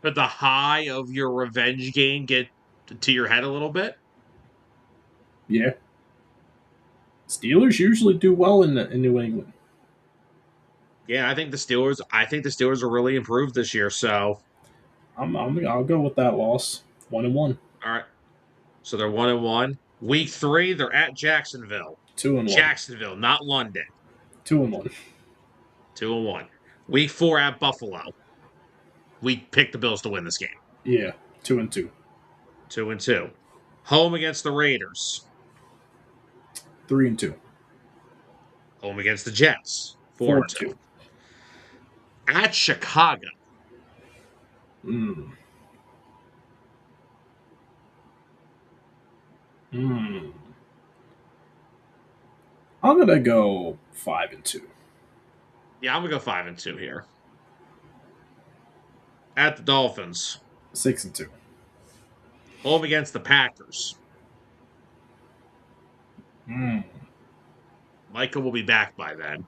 But the high of your revenge game get to your head a little bit? Yeah. Steelers usually do well in New England. Yeah, I think the Steelers are really improved this year, so I'll go with that loss. 1-1. All right. So they're 1-1. Week 3, they're at Jacksonville. 2-1. Jacksonville, not London. 2-1. 2-1. Week 4 at Buffalo. We picked the Bills to win this game. Yeah, 2-2. 2-2. Home against the Raiders. 3-2. Home against the Jets. 4-2. At Chicago. I'm gonna go 5-2. Yeah, I'm gonna go 5-2 here. At the Dolphins. 6-2. Home against the Packers. Michael will be back by then.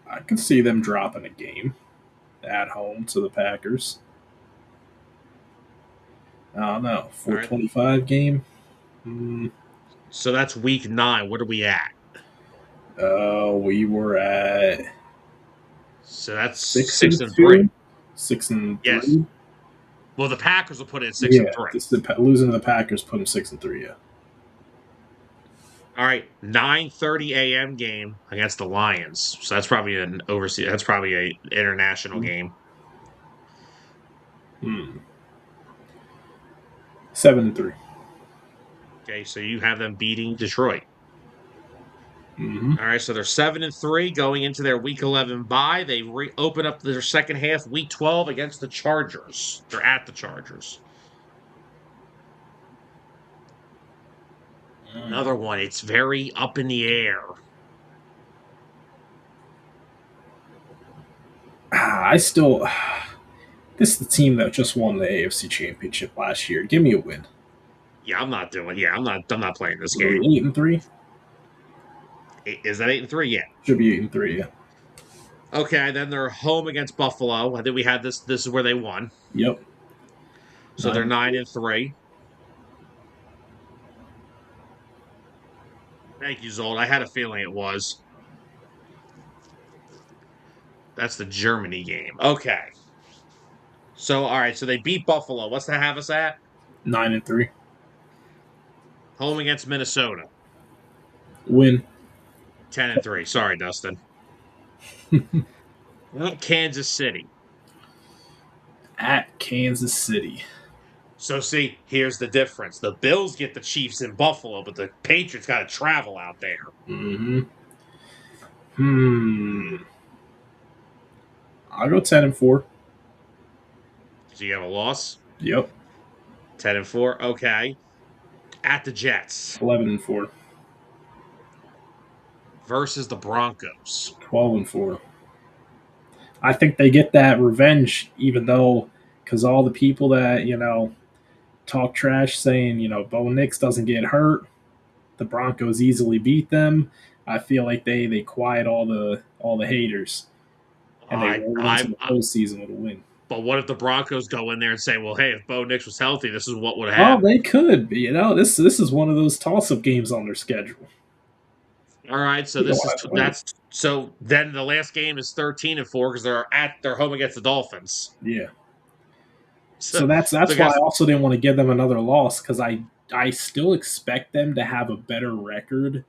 I can see them dropping a game at home to the Packers. I don't know. 425 game. So that's week 9. What are we at? We were at. So that's 6-3. 6-3. Yes. Well, the Packers will put it at 6-3. Losing to the Packers put them 6-3. Yeah. All right, 9:30 a.m. game against the Lions. So that's probably an overseas. That's probably a international game. 7-3. Okay, so you have them beating Detroit. Mm-hmm. All right, so they're 7-3 going into their Week 11 bye. They open up their second half, Week 12 against the Chargers. They're at the Chargers. Another one. It's very up in the air. This is the team that just won the AFC Championship last year. Give me a win. Yeah, I'm not doing. Yeah, I'm not playing this What are game. we, 8-3? Is that 8-3? Yeah. Should be 8-3. Yeah. Okay, then they're home against Buffalo. I think we had this. This is where they won. Yep. So they're 9-3. Thank you, Zold. I had a feeling it was. That's the Germany game. Okay. So all right. So they beat Buffalo. What's that have us at? 9-3. Home against Minnesota. Win. 10-3. Sorry, Dustin. Kansas City. At Kansas City. So see, here's the difference. The Bills get the Chiefs in Buffalo, but the Patriots got to travel out there. Mm-hmm. I'll go 10-4. So you have a loss. Yep. 10-4. Okay. At the Jets 11-4. versus the Broncos. 12-4. I think they get that revenge, even though, because all the people that talk trash saying Bo Nix doesn't get hurt, the Broncos easily beat them. I feel like they quiet all the haters, and they roll into the postseason with a win. But what if the Broncos go in there and say, "Well, hey, if Bo Nix was healthy, this is what would have Oh, happened." they could. This is one of those toss-up games on their schedule. All right, so so then the last game is 13-4 because they're home against the Dolphins. Yeah. So that's why I also didn't want to give them another loss, because I still expect them to have a better record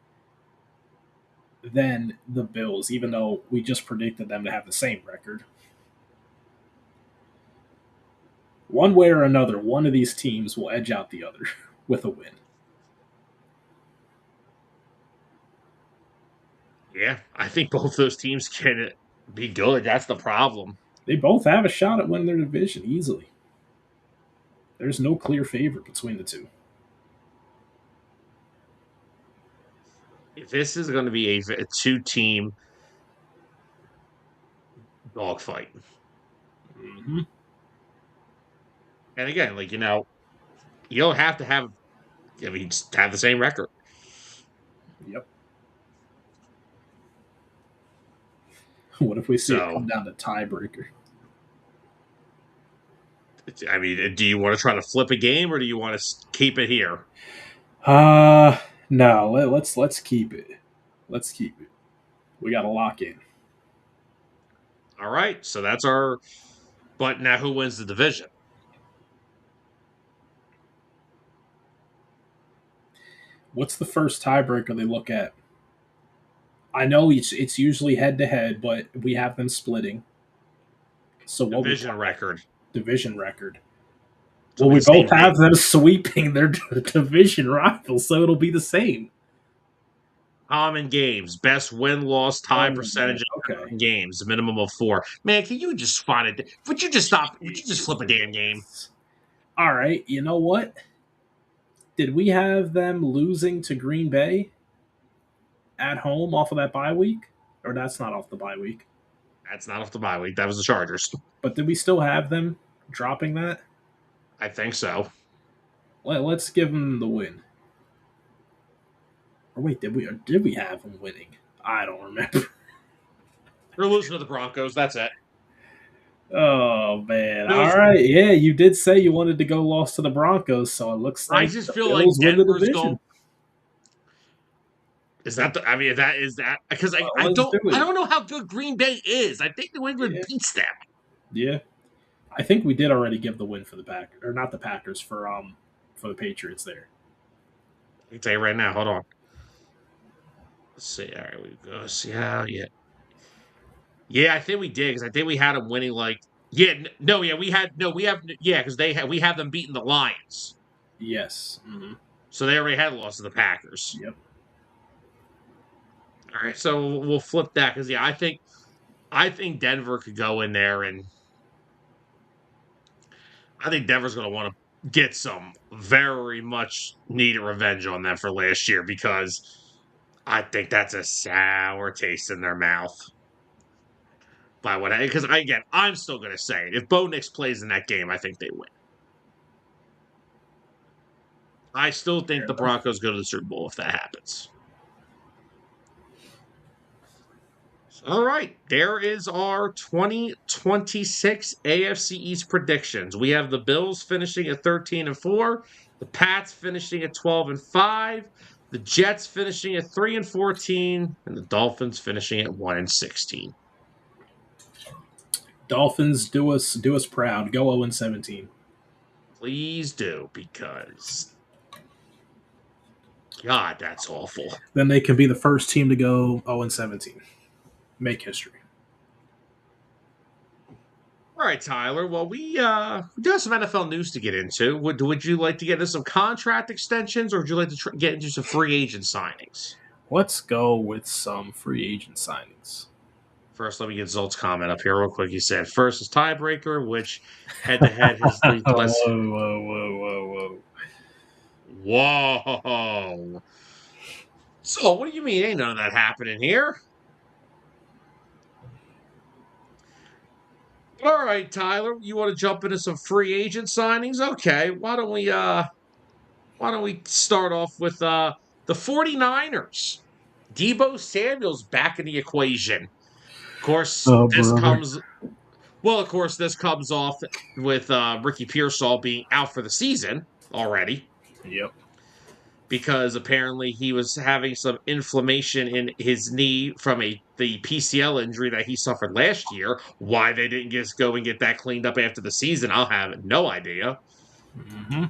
than the Bills, even though we just predicted them to have the same record. One way or another, one of these teams will edge out the other with a win. Yeah, I think both those teams can be good. That's the problem. They both have a shot at winning their division easily. There's no clear favorite between the two. This is going to be a two-team dogfight. Mm-hmm. And again, you don't have to have. Just have the same record. Yep. What if we see it come down to tiebreaker? I mean, do you want to try to flip a game, or do you want to keep it here? No. Let's keep it. Let's keep it. We got to lock in. All right, so that's our. But now, who wins the division? What's the first tiebreaker they look at? I know it's usually head to head, but we have them splitting. So what division record? Division record. So well, we both have them sweeping their division rivals, so it'll be the same. Common games, best win-loss tie percentage in games, a minimum of 4. Man, can you just find it? Would you just stop? Would you just flip a damn game? All right, you know what? Did we have them losing to Green Bay at home off of that bye week? Or that's not off the bye week? That's not off the bye week. That was the Chargers. But did we still have them dropping that? I think so. Let's give them the win. Or wait, did we have them winning? I don't remember. We're losing to the Broncos. That's it. Oh, man. All right. Yeah, you did say you wanted to go lost to the Broncos, so it looks like I just feel like Denver's going. Is that the? I mean, that is that because I don't know how good Green Bay is. I think New England beats them. Yeah, I think we did already give the win for the Packers, or not the Packers, for the Patriots there. I can tell you right now. Hold on. see. All right, we go. See how. Yeah. Yeah, I think we did because I think we had them winning like. Yeah, no, yeah, we had no, we have yeah because we have them beating the Lions, Yes. Mm-hmm. so they already had lost to the Packers. Yep. All right, so we'll flip that because yeah, I think Denver could go in there and I think Denver's going to want to get some very much needed revenge on them for last year because I think that's a sour taste in their mouth. By what because again, I'm still going to say it. If Bo Nix plays in that game, I think they win. I still think Fair the enough. Broncos go to the Super Bowl if that happens. All right, there is our 2026 AFC East predictions. We have the Bills finishing at 13-4, the Pats finishing at 12-5, the Jets finishing at 3-14, and the Dolphins finishing at 1-16. Dolphins, do us proud. Go 0-17. Please do, because God, that's awful. Then they can be the first team to go 0-17. Make history. All right, Tyler. Well, we do have some NFL news to get into. Would you like to get into some contract extensions, or would you like to get into some free agent signings? Let's go with some free agent signings. First, let me get Zolt's comment up here real quick. He said, first is tiebreaker, which head-to-head his lead less. Whoa. Whoa. So, what do you mean? Ain't none of that happening here. All right, Tyler, you want to jump into some free agent signings? Okay, why don't we start off with the 49ers? Deebo Samuel's back in the equation. Of course, this comes off with Ricky Pearsall being out for the season already. Yep. Because apparently he was having some inflammation in his knee from the PCL injury that he suffered last year. Why they didn't just go and get that cleaned up after the season, I'll have no idea. Mm-hmm.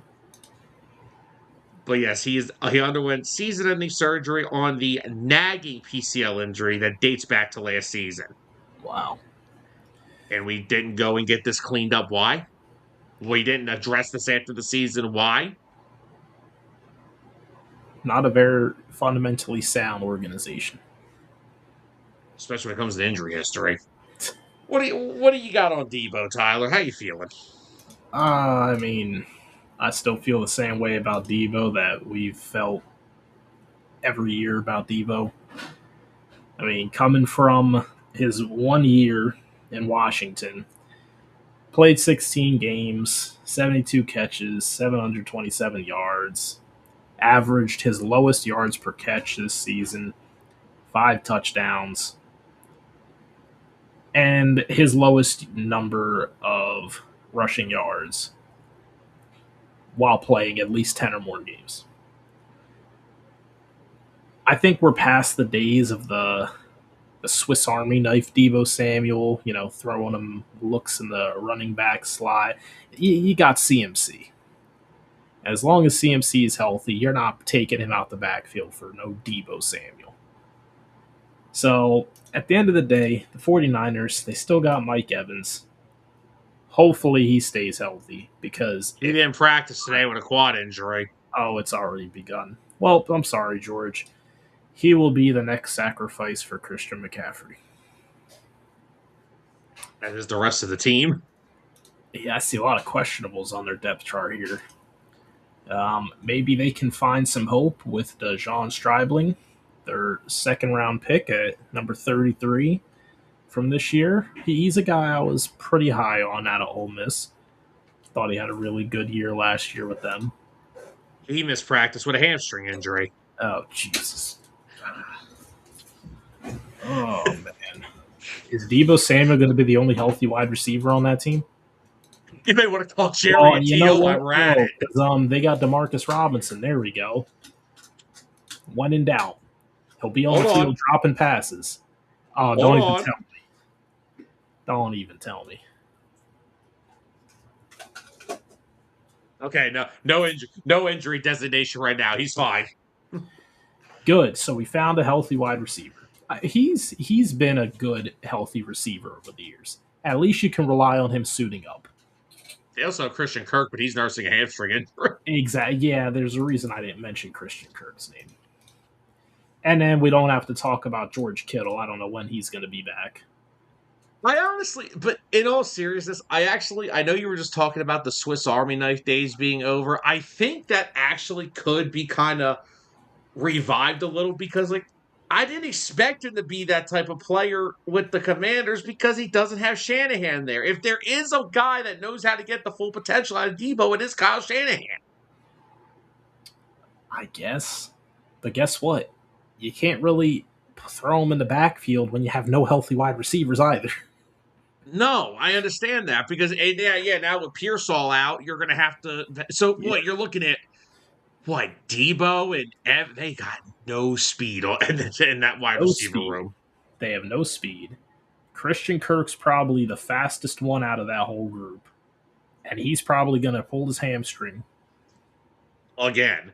But yes, he underwent season-ending surgery on the nagging PCL injury that dates back to last season. Wow. And we didn't go and get this cleaned up. Why? We didn't address this after the season. Why? Not a very fundamentally sound organization. Especially when it comes to injury history. What do you got on Deebo, Tyler? How you feeling? I mean, I still feel the same way about Deebo that we've felt every year about Deebo. I mean, coming from his 1 year in Washington, played 16 games, 72 catches, 727 yards, averaged his lowest yards per catch this season, 5 touchdowns, and his lowest number of rushing yards while playing at least 10 or more games. I think we're past the days of the Swiss Army knife Deebo Samuel, throwing him looks in the running back slot. You got CMC. As long as CMC is healthy, you're not taking him out the backfield for no Deebo Samuel. So, at the end of the day, the 49ers, they still got Mike Evans. Hopefully he stays healthy because... He didn't practice today with a quad injury. Oh, it's already begun. Well, I'm sorry, George. He will be the next sacrifice for Christian McCaffrey. That is the rest of the team. Yeah, I see a lot of questionables on their depth chart here. Maybe they can find some hope with DeJon Stribling, their second-round pick at number 33 from this year. He's a guy I was pretty high on out of Ole Miss. Thought he had a really good year last year with them. He missed practice with a hamstring injury. Oh, Jesus. Oh, man. Is Deebo Samuel going to be the only healthy wide receiver on that team? You may want to call Jerry and Tio while we're at it. They got Demarcus Robinson. There we go. When in doubt, he'll be on the field dropping passes. Oh, don't even tell me. Don't even tell me. Okay, no injury designation right now. He's fine. Good. So we found a healthy wide receiver. He's been a good healthy receiver over the years. At least you can rely on him suiting up. They also have Christian Kirk, but he's nursing a hamstring injury. Exactly. Yeah, there's a reason I didn't mention Christian Kirk's name. And then we don't have to talk about George Kittle. I don't know when he's going to be back. I honestly, but in all seriousness, I know you were just talking about the Swiss Army knife days being over. I think that actually could be kind of revived a little because, like, I didn't expect him to be that type of player with the Commanders because he doesn't have Shanahan there. If there is a guy that knows how to get the full potential out of Deebo, it is Kyle Shanahan. I guess. But guess what? You can't really throw him in the backfield when you have no healthy wide receivers either. No, I understand that because, now with Pearsall out, you're going to have to. So, what, you're looking at, Deebo and Ev, they got no speed in that wide receiver room. They have no speed. Christian Kirk's probably the fastest one out of that whole group. And he's probably going to pull his hamstring. Again.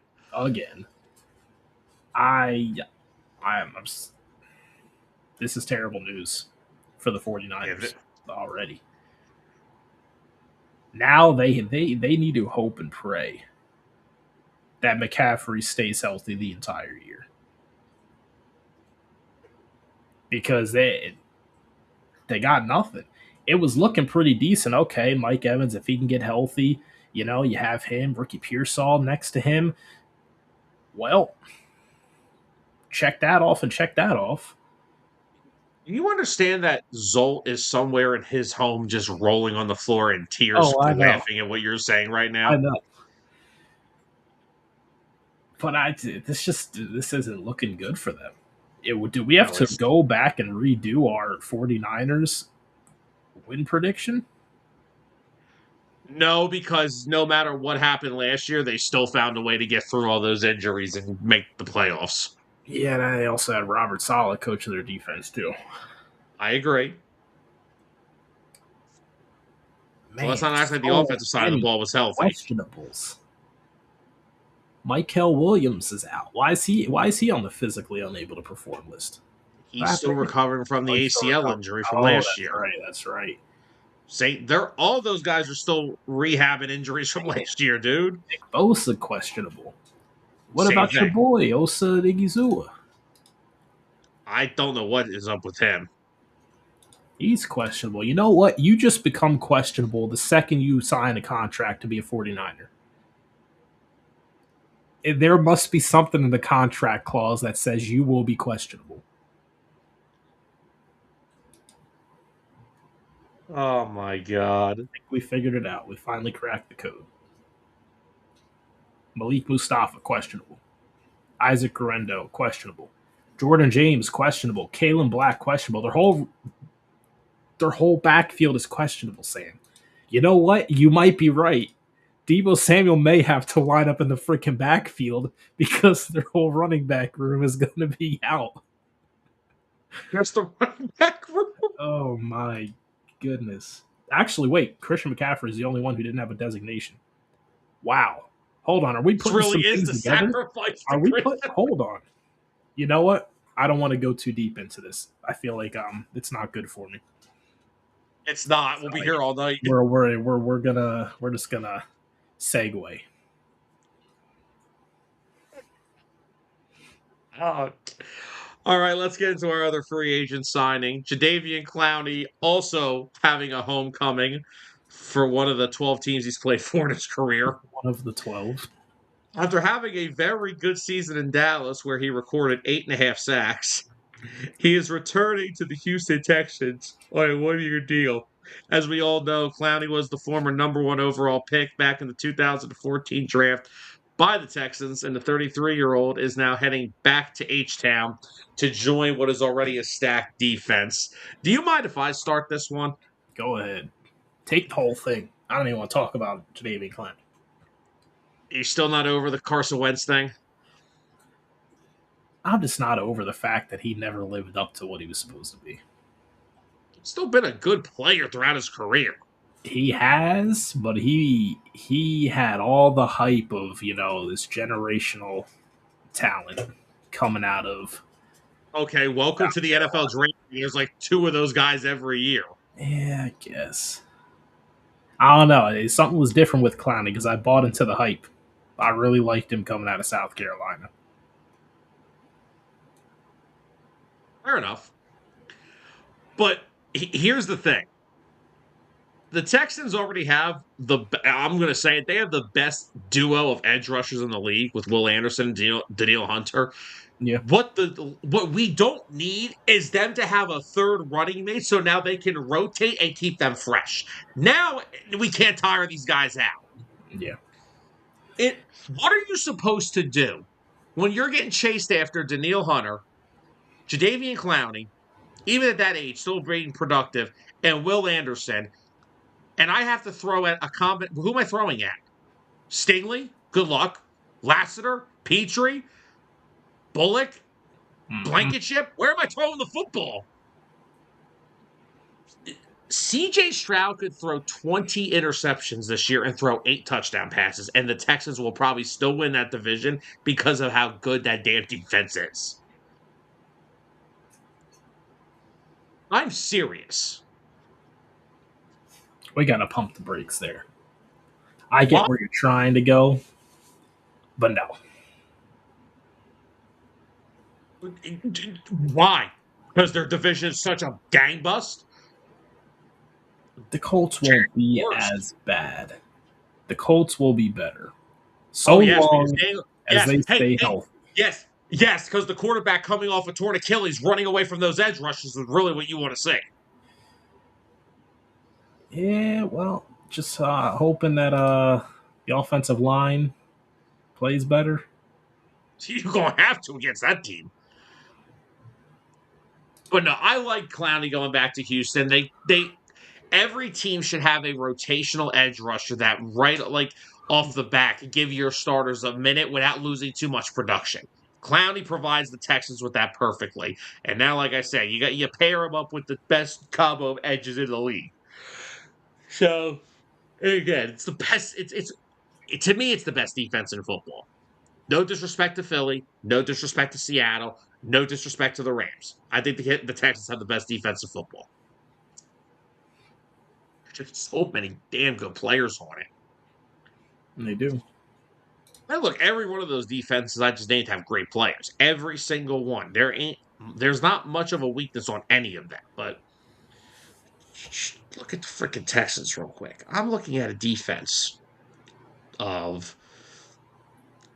This is terrible news for the 49ers already. Now they need to hope and pray that McCaffrey stays healthy the entire year. Because they got nothing. It was looking pretty decent. Okay, Mike Evans, if he can get healthy, you have him, Ricky Pearsall next to him. Well, check that off and check that off. You understand that Zolt is somewhere in his home just rolling on the floor in tears, laughing at what you're saying right now? I know. But this isn't looking good for them. Do we have to go back and redo our 49ers win prediction? No, because no matter what happened last year, they still found a way to get through all those injuries and make the playoffs. Yeah, and they also had Robert Saleh coaching their defense, too. I agree. Man, so let's not act like the offensive side of the ball was healthy. Questionables. Michael Williams is out. Why is he on the physically unable to perform list? He's still recovering from the ACL injury from last year. That's right. All those guys are still rehabbing injuries from last year, dude. Nick Bosa questionable. What about your boy, Osa Igizua? I don't know what is up with him. He's questionable. You know what? You just become questionable the second you sign a contract to be a 49er. There must be something in the contract clause that says you will be questionable. Oh, my God. I think we figured it out. We finally cracked the code. Malik Mustafa, questionable. Isaac Guerrero, questionable. Jordan James, questionable. Kalen Black, questionable. Their whole backfield is questionable, Sam. You know what? You might be right. Deebo Samuel may have to line up in the freaking backfield because their whole running back room is going to be out. That's the running back room? Oh, my goodness. Actually, wait. Christian McCaffrey is the only one who didn't have a designation. Wow. Hold on. Are we putting some things together? Hold on. You know what? I don't want to go too deep into this. I feel like it's not good for me. It's not. We'll be here all night. We're just gonna segue. All right, let's get into our other free agent signing. Jadeveon Clowney also having a homecoming for one of the 12 teams he's played for in his career. One of the 12. After having a very good season in Dallas where he recorded 8.5 sacks, he is returning to the Houston Texans on a one-year deal. As we all know, Clowney was the former number 1 overall pick back in the 2014 draft by the Texans, and the 33-year-old is now heading back to H-Town to join what is already a stacked defense. Do you mind if I start this one? Go ahead. Take the whole thing. I don't even want to talk about Jadeveon Clowney. You're still not over the Carson Wentz thing? I'm just not over the fact that he never lived up to what he was supposed to be. He's still been a good player throughout his career. He has, but he had all the hype of, this generational talent coming out of. Okay, welcome to the NFL draft. There's like 2 of those guys every year. Yeah, I guess. I don't know. Something was different with Clowney because I bought into the hype. I really liked him coming out of South Carolina. Fair enough. But here's the thing. The Texans already have I'm going to say it, they have the best duo of edge rushers in the league with Will Anderson and Danielle Hunter. Yeah. What we don't need is them to have a third running mate so now they can rotate and keep them fresh. Now we can't tire these guys out. Yeah. What are you supposed to do when you're getting chased after Danielle Hunter, Jadeveon Clowney, even at that age, still being productive, and Will Anderson, and I have to throw at a comment? Who am I throwing at? Stingley? Good luck. Lassiter? Petrie? Bullock? Blankenship? Where am I throwing the football? CJ Stroud could throw 20 interceptions this year and throw 8 touchdown passes, and the Texans will probably still win that division because of how good that damn defense is. I'm serious. We got to pump the brakes there. I get where you're trying to go, but no. Why? Because their division is such a gang bust? The Colts won't be as bad. The Colts will be better. Long as they stay healthy. Yes, because the quarterback coming off a torn Achilles running away from those edge rushes is really what you want to see. Yeah, well, just hoping that the offensive line plays better. You're going to have to against that team. But no, I like Clowney going back to Houston. Every team should have a rotational edge rusher that off the back give your starters a minute without losing too much production. Clowney provides the Texans with that perfectly. And now, like I said, you pair him up with the best combo of edges in the league. So, again, it's the best. To me, it's the best defense in football. No disrespect to Philly, no disrespect to Seattle, no disrespect to the Rams. I think the Texans have the best defense in football. There's just so many damn good players on it. And they do. Now, look, every one of those defenses I just named have great players. Every single one. There's not much of a weakness on any of them. But look at the freaking Texans real quick. I'm looking at a defense of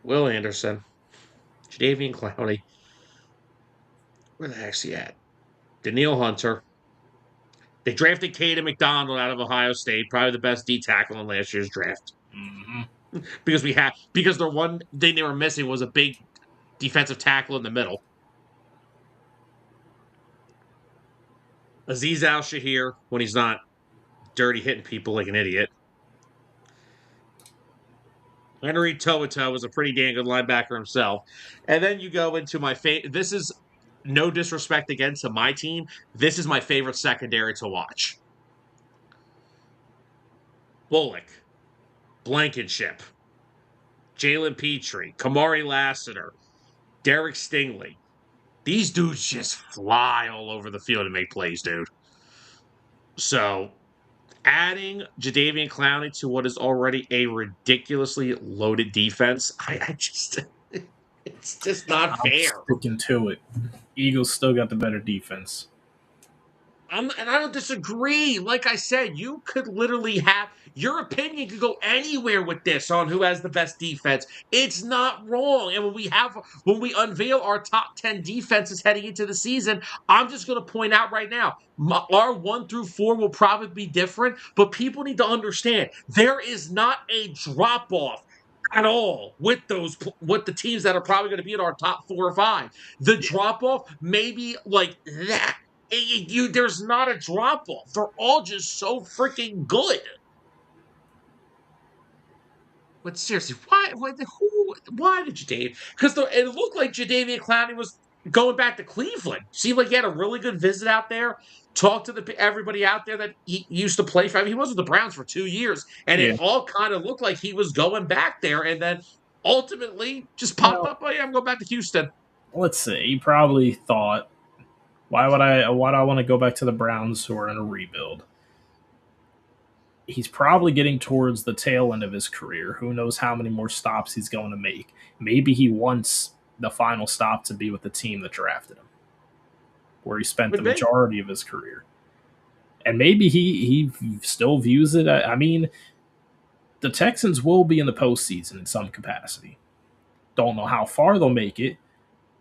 Will Anderson, Jadeveon Clowney. Where the heck's he at? Danielle Hunter. They drafted Caden McDonald out of Ohio State, probably the best D tackle in last year's draft. Mm-hmm. Because the one thing they were missing was a big defensive tackle in the middle. Azeez Al-Shahir, when he's not dirty hitting people like an idiot. Henry To'oTo'o was a pretty damn good linebacker himself. And then you go into my favorite. This is no disrespect again to my team. This is my favorite secondary to watch. Bullock, Blankenship, Jalen Petrie, Kamari Lassiter, Derek Stingley. These dudes just fly all over the field and make plays, dude. So, adding Jadeveon Clowney to what is already a ridiculously loaded defense, it's just not fair. I'm sticking to it. Eagles still got the better defense. And I don't disagree. Like I said, you could literally have your opinion could go anywhere with this on who has the best defense. It's not wrong. And when we unveil our top 10 defenses heading into the season, I'm just going to point out right now, our 1 through 4 will probably be different, but people need to understand there is not a drop off at all with the teams that are probably going to be in our top 4 or 5. The drop off may be like that. There's not a drop off. They're all just so freaking good. But seriously, why did Jadeveon? Because it looked like Jadeveon Clowney was going back to Cleveland. Seemed like he had a really good visit out there. Talked to everybody out there that he used to play for. I mean, he was with the Browns for 2 years, and it all kind of looked like he was going back there. And then ultimately, just popped up. Oh yeah, I'm going back to Houston. let's see. He probably thought, why do I want to go back to the Browns who are in a rebuild? He's probably getting towards the tail end of his career. Who knows how many more stops he's going to make? Maybe he wants the final stop to be with the team that drafted him, where he spent the Could be. majority of his career. And maybe he still views it. I mean, the Texans will be in the postseason in some capacity. Don't know how far they'll make it,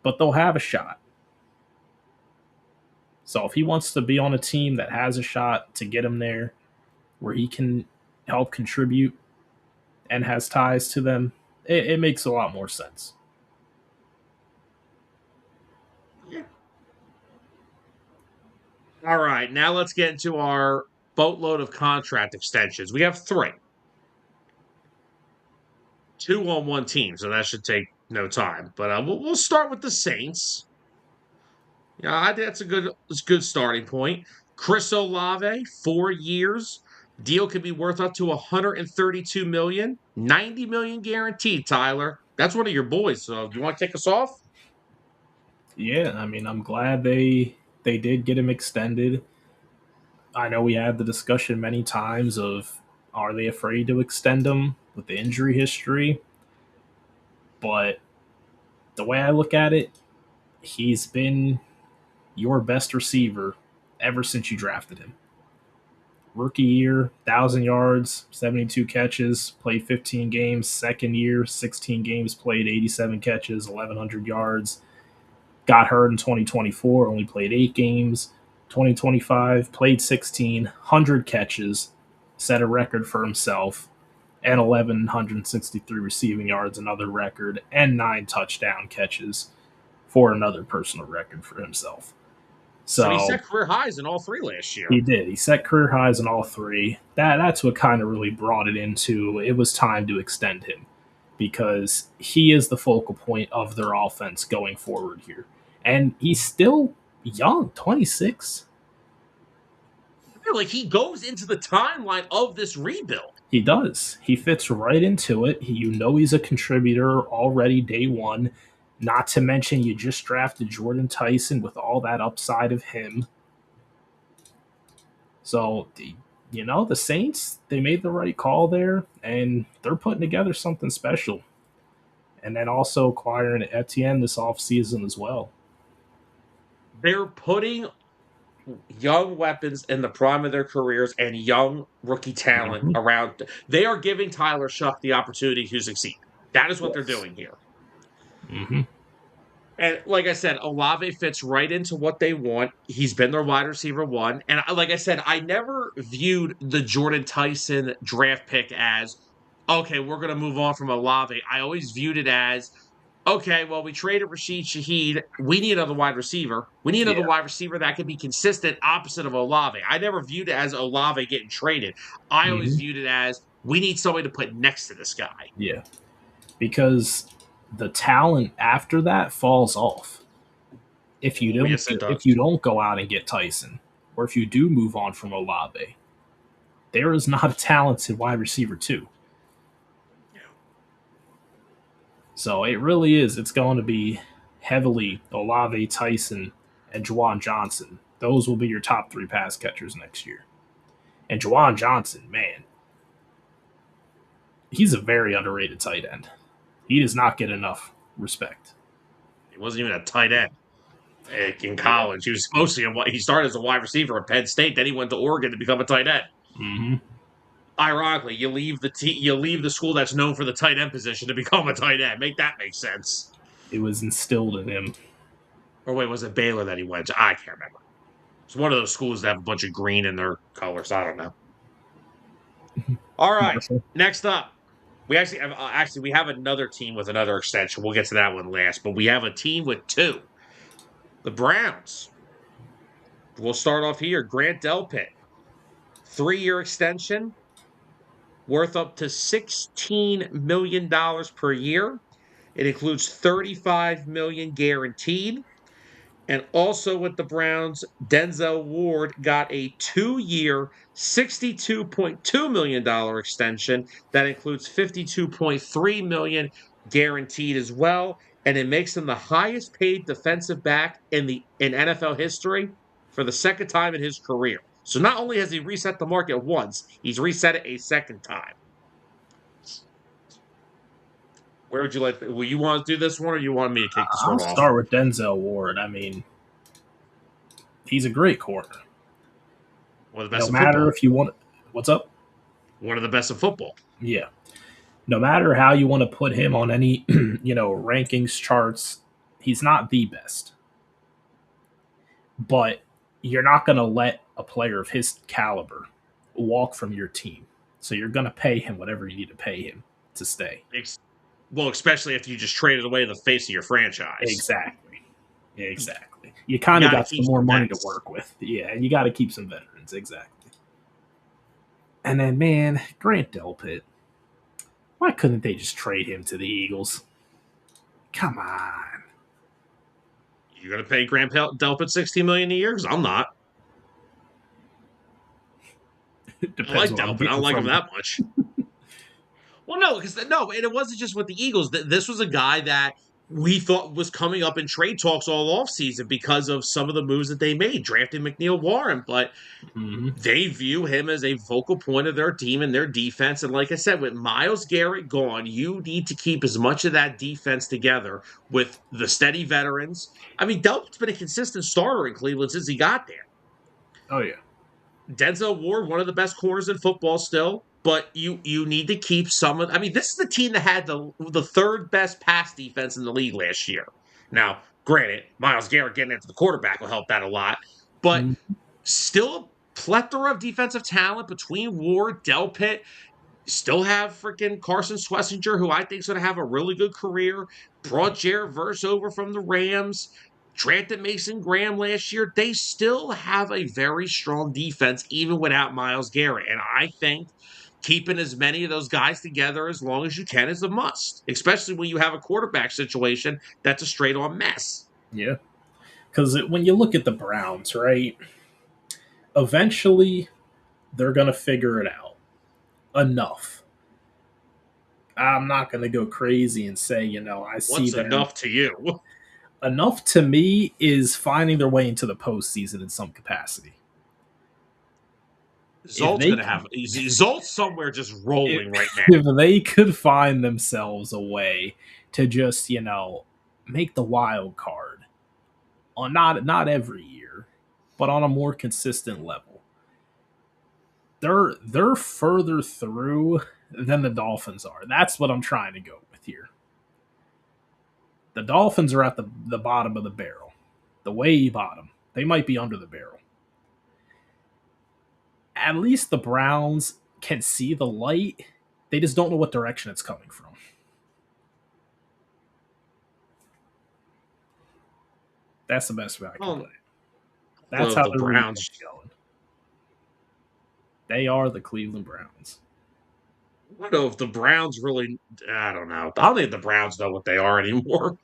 but they'll have a shot. So if he wants to be on a team that has a shot to get him there, where he can help contribute and has ties to them, it makes a lot more sense. Yeah. All right, now let's get into our boatload of contract extensions. We have 3. 2 on one team, so that should take no time. But we'll start with the Saints. Yeah, I think that's a good starting point. Chris Olave, 4 years. Deal could be worth up to $132 million, $90 million guaranteed. Tyler, that's one of your boys. So, do you want to kick us off? Yeah, I mean, I'm glad they did get him extended. I know we had the discussion many times of, are they afraid to extend him with the injury history? But the way I look at it, he's been your best receiver ever since you drafted him. Rookie year, 1,000 yards, 72 catches, played 15 games. Second year, 16 games played, 87 catches, 1,100 yards. Got hurt in 2024, only played 8 games. 2025, played 16, 100 catches, set a record for himself, and 1,163 receiving yards, another record, and 9 touchdown catches for another personal record for himself. So he set career highs in all 3 last year. He did. He set career highs in all 3. That's what kind of really brought it into, it was time to extend him, because he is the focal point of their offense going forward here. And he's still young, 26. I feel like he goes into the timeline of this rebuild. He does. He fits right into it. He's a contributor already day one. Not to mention, you just drafted Jordan Tyson with all that upside of him. So, the Saints, they made the right call there, and they're putting together something special. And then also acquiring Etienne this offseason as well. They're putting young weapons in the prime of their careers and young rookie talent around. They are giving Tyler Shuck the opportunity to succeed. That is what they're doing here. Mm-hmm. And like I said, Olave fits right into what they want. He's been their wide receiver 1. And like I said, I never viewed the Jordan Tyson draft pick as, okay, we're going to move on from Olave. I always viewed it as, okay, well, we traded Rashid Shaheed. We need another wide receiver. We need another wide receiver that can be consistent opposite of Olave. I never viewed it as Olave getting traded. I always viewed it as, we need somebody to put next to this guy. Yeah. Because the talent after that falls off. If you don't go out and get Tyson, or if you do move on from Olave, there is not a talented wide receiver 2. So it really is. It's going to be heavily Olave, Tyson, and Juwan Johnson. Those will be your top 3 pass catchers next year. And Juwan Johnson, man, he's a very underrated tight end. He does not get enough respect. He wasn't even a tight end in college. He was he started as a wide receiver at Penn State. Then he went to Oregon to become a tight end. Mm-hmm. Ironically, you leave the school that's known for the tight end position to become a tight end. Make sense. It was instilled in him. Or wait, was it Baylor that he went to? I can't remember. It's one of those schools that have a bunch of green in their colors. I don't know. All right, next up. We we have another team with another extension. We'll get to that one last, but we have a team with 2. The Browns. We'll start off here. Grant Delpit. 3-year extension, worth up to $16 million per year. It includes $35 million guaranteed. And also with the Browns, Denzel Ward got a 2-year, $62.2 million extension that includes $52.3 million guaranteed as well. and it makes him the highest paid defensive back in NFL history for the second time in his career. So not only has he reset the market once, he's reset it a second time. Where would you like? Will you want to do this one, or you want me to kick this I'll one off? start with Denzel Ward. I mean, he's a great corner. One of the No best in matter football. if you want, what's up? One of the best in football. Yeah. No matter how you want to put him on any, rankings charts, he's not the best. But you're not going to let a player of his caliber walk from your team. So you're going to pay him whatever you need to pay him to stay. Well, especially if you just traded away the face of your franchise. Exactly. You kind of got some more money to work with. Yeah, you got to keep some veterans. Exactly. And then, man, Grant Delpit. Why couldn't they just trade him to the Eagles? Come on. You're going to pay Grant Delpit $16 million a year? Because I'm not. I like Delpit. I don't like him that much. Well, no, because and it wasn't just with the Eagles. This was a guy that we thought was coming up in trade talks all offseason because of some of the moves that they made, drafting McNeil Warren. But they view him as a focal point of their team and their defense. And like I said, with Myles Garrett gone, you need to keep as much of that defense together with the steady veterans. I mean, Delpit's been a consistent starter in Cleveland since he got there. Oh, yeah. Denzel Ward, one of the best corners in football still, but you need to keep some of. I mean, this is the team that had the third best pass defense in the league last year. Now, granted, Myles Garrett getting into the quarterback will help that a lot, but still a plethora of defensive talent between Ward, Delpit. Still have freaking Carson Schlesinger, who I think is going to have a really good career. Brought Jared Verse over from the Rams. Drafted Mason Graham last year. They still have a very strong defense, even without Myles Garrett. And I think keeping as many of those guys together as long as you can is a must, especially when you have a quarterback situation that's a straight-on mess. Yeah. Because when you look at the Browns, right, eventually they're going to figure it out. Enough. I'm not going to go crazy and say, I see What's them. enough to you? Enough to me is finding their way into the postseason in some capacity. Zolt's somewhere just rolling right now. If they could find themselves a way to just, make the wild card on not every year, but on a more consistent level. They're further through than the Dolphins are. That's what I'm trying to go with here. The Dolphins are at the bottom of the barrel, the way bottom. They might be under the barrel. At least the Browns can see the light. They just don't know what direction it's coming from. That's the best way I can play. That's how the Browns going. They are the Cleveland Browns. I don't know if the Browns really. I don't know. I don't think the Browns know what they are anymore.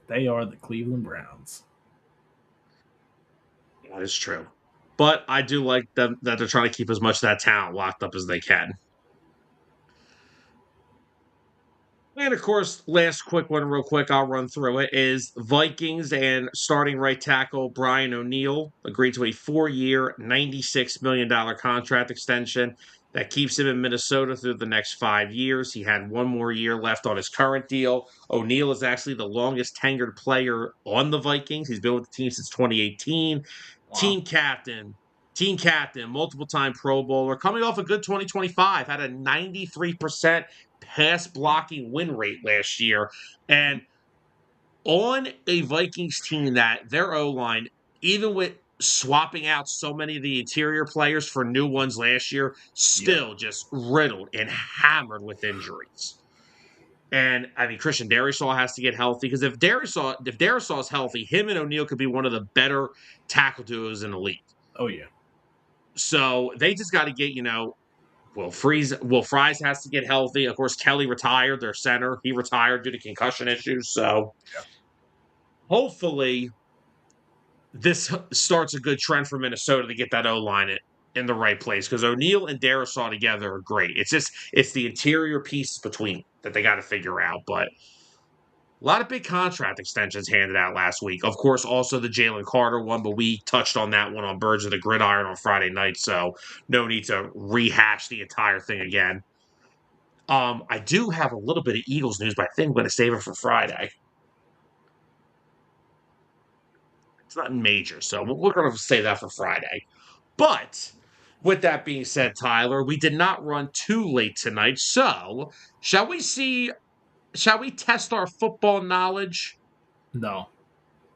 They are the Cleveland Browns. That is true. But I do like them that they're trying to keep as much of that talent locked up as they can. And of course, last quick one, real quick, I'll run through it, is Vikings and starting right tackle Brian O'Neill agreed to a 4-year, $96 million contract extension that keeps him in Minnesota through the next 5 years. He had one more year left on his current deal. O'Neill is actually the longest tenured player on the Vikings. He's been with the team since 2018. Wow. Team captain, multiple-time Pro Bowler, coming off a good 2025, had a 93% pass blocking win rate last year. And on a Vikings team that their O-line, even with swapping out so many of the interior players for new ones last year, still just riddled and hammered with injuries. And I mean, Christian Darrisaw has to get healthy, because if Darrisaw is healthy, him and O'Neill could be one of the better tackle duos in the league. Oh, yeah. So they just got to get, Will Fries has to get healthy. Of course, Kelly retired, their center. He retired due to concussion issues. So hopefully this starts a good trend for Minnesota to get that O-line in the right place, because O'Neill and Darrisaw together are great. It's the interior pieces between that they got to figure out. But lot of big contract extensions handed out last week. Of course, also the Jalen Carter one, but we touched on that one on Birds of the Gridiron on Friday night, so no need to rehash the entire thing again. I do have a little bit of Eagles news, but I think I'm going to save it for Friday. It's not major, so we're going to save that for Friday. But with that being said, Tyler, we did not run too late tonight, so shall we test our football knowledge No.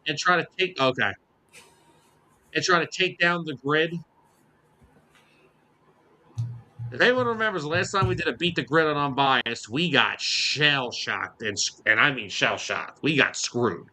and try to take down the grid? If anyone remembers, the last time we did a beat the grid on Unbiased, we got shell shocked, and I mean shell shocked. We got screwed.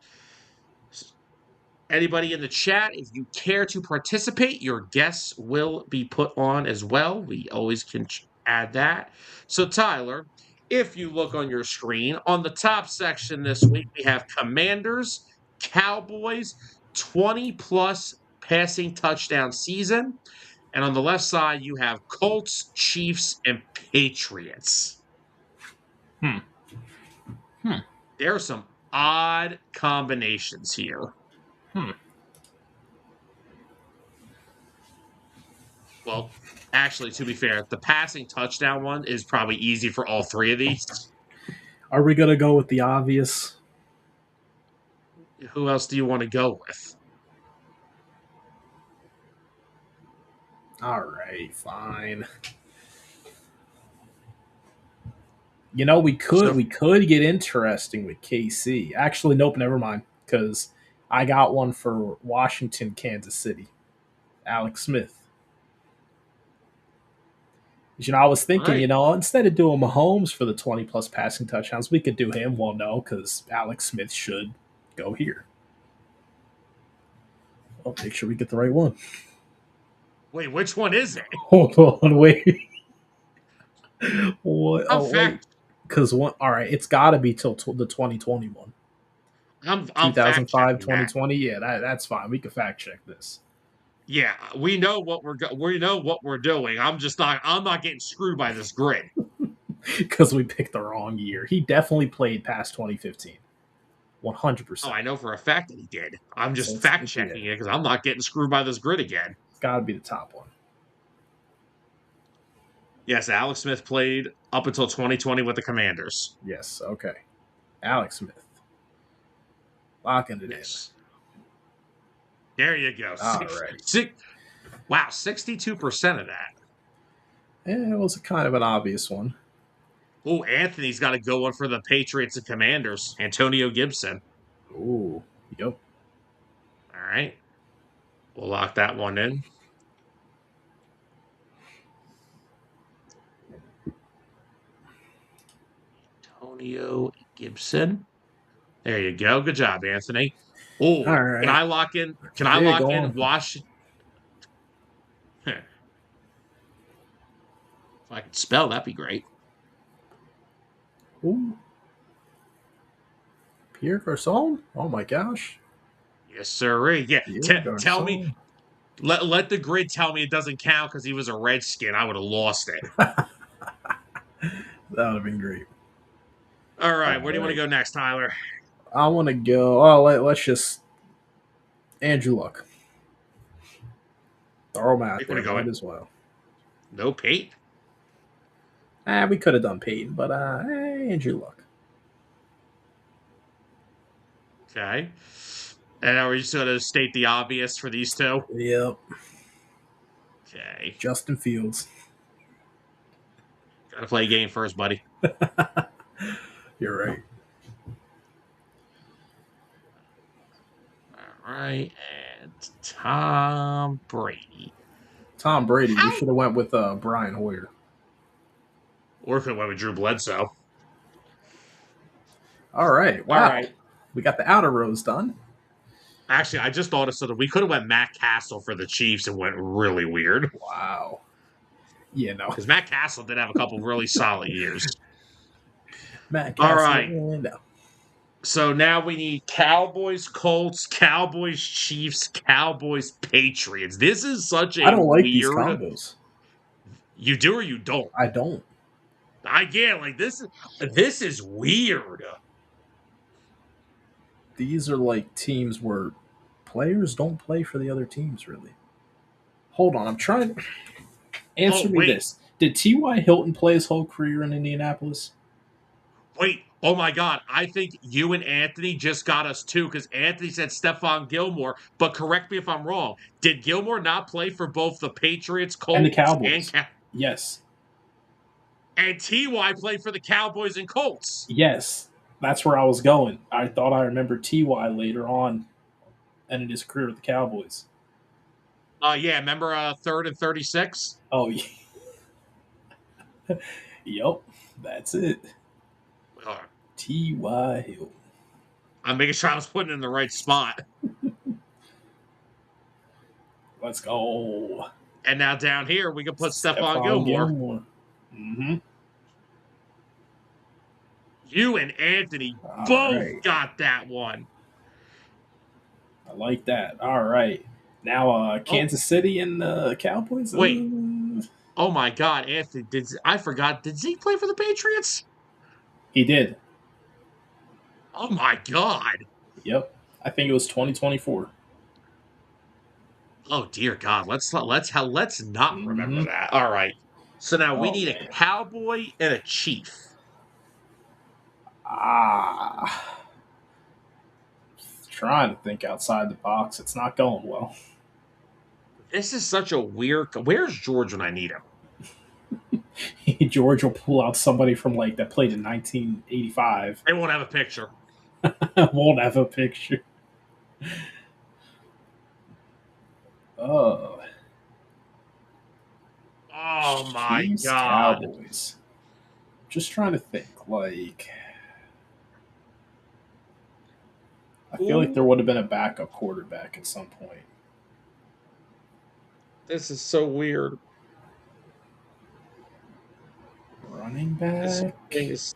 Anybody in the chat, if you care to participate, your guests will be put on as well. We always can add that. So, Tyler, if you look on your screen, on the top section this week, we have Commanders, Cowboys, 20-plus passing touchdown season. And on the left side, you have Colts, Chiefs, and Patriots. There are some odd combinations here. Well, actually, to be fair, the passing touchdown one is probably easy for all three of these. Are we going to go with the obvious? Who else do you want to go with? All right, fine. You know, we could get interesting with KC. Actually, nope, never mind, because I got one for Washington, Kansas City. Alex Smith. You know, I was thinking, Right. Instead of doing Mahomes for the 20-plus passing touchdowns, we could do him. Well, no, because Alex Smith should go here. I'll make sure we get the right one. Wait, which one is it? Hold on, wait. What? I'm Wait. Because one. All right, it's got to be till the 2021. I'm 2005, fact-checking 2020. Yeah, that's fine. We can fact check this. Yeah, we know what we're doing. I'm not getting screwed by this grid. Because we picked the wrong year. He definitely played past 2015. 100%. Oh, I know for a fact that he did. I'm just So fact-checking it because I'm not getting screwed by this grid again. It's got to be the top one. Yes, Alex Smith played up until 2020 with the Commanders. Yes, okay. Alex Smith. Locking it Yes. There you go. in. All right. Wow, 62% of that. Yeah, it was kind of an obvious one. Oh, Anthony's got to go one for the Patriots and Commanders. Antonio Gibson. Ooh, yep. All right. We'll lock that one in. Antonio Gibson. There you go. Good job, Anthony. Oh, All right. Can I lock in Washington? If I could spell, that'd be great. Ooh. Pierre Garcon? Oh my gosh. Yes, sir. Yeah. Tell me. Garcon. Let the grid tell me it doesn't count because he was a Redskin. I would have lost it. That would have been great. All right. Where do you want to go next, Tyler? I want to go. Oh, let's just Andrew Luck. Throw him out there. Might as well. No Pate? We could have done Peyton, but Andrew Luck. Okay. And are we just going to state the obvious for these two? Yep. Okay. Justin Fields. Got to play a game first, buddy. You're right. All right. And Tom Brady. Tom Brady. We should have went with Brian Hoyer. Or if it went with Drew Bledsoe. All right. Wow. All right. We got the outer rows done. Actually, I just thought of something. We could have went Matt Castle for the Chiefs and went really weird. Wow. Yeah, no. Because Matt Castle did have a couple really solid years. Matt Castle. All right. No. So now we need Cowboys, Colts, Cowboys, Chiefs, Cowboys, Patriots. This is such a I don't like these combos. You do or you don't? I don't. This is weird. these are like teams where players don't play for the other teams really. Hold on, I'm trying. Answer Oh, me wait. this: did T.Y. Hilton play his whole career in Indianapolis? Wait. Oh, my God. I think you and Anthony just got us two because Anthony said Stephon Gilmore. But correct me if I'm wrong. Did Gilmore not play for both the Patriots, And the Colts, Cowboys? Yes, and T.Y. played for the Cowboys and Colts? yes, that's where I was going. I thought I remembered Ty later on, ended his career with the Cowboys. Yeah. Remember 3rd and 36? Oh, yeah. Yep, that's it. Uh, T.Y. Hilton. I'm making sure I was putting it in the right spot. Let's go. And now down here, we can put Stephon Stephon Gilmore. Mm-hmm. You and Anthony All both right. got that one. I like that. All right. Now, Kansas City and the Cowboys. Wait. Oh my God, Anthony! I forgot? Did Zeke play for the Patriots? He did. Oh my God! Yep. I think it was 2024. Oh dear God! Let's not remember Mm-hmm. that. All right. So now we Oh need a man. Cowboy and a Chief. Ah. Trying to think outside the box. It's not going well. This is such a weird. Where's George when I need him? George will pull out somebody from like that played in 1985. They won't have a picture. Won't have a picture. Oh, Oh my Chiefs, God! Cowboys. Just trying to think. Like, I feel like there would have been a backup quarterback at some point. This is so weird. Running This back. thing is.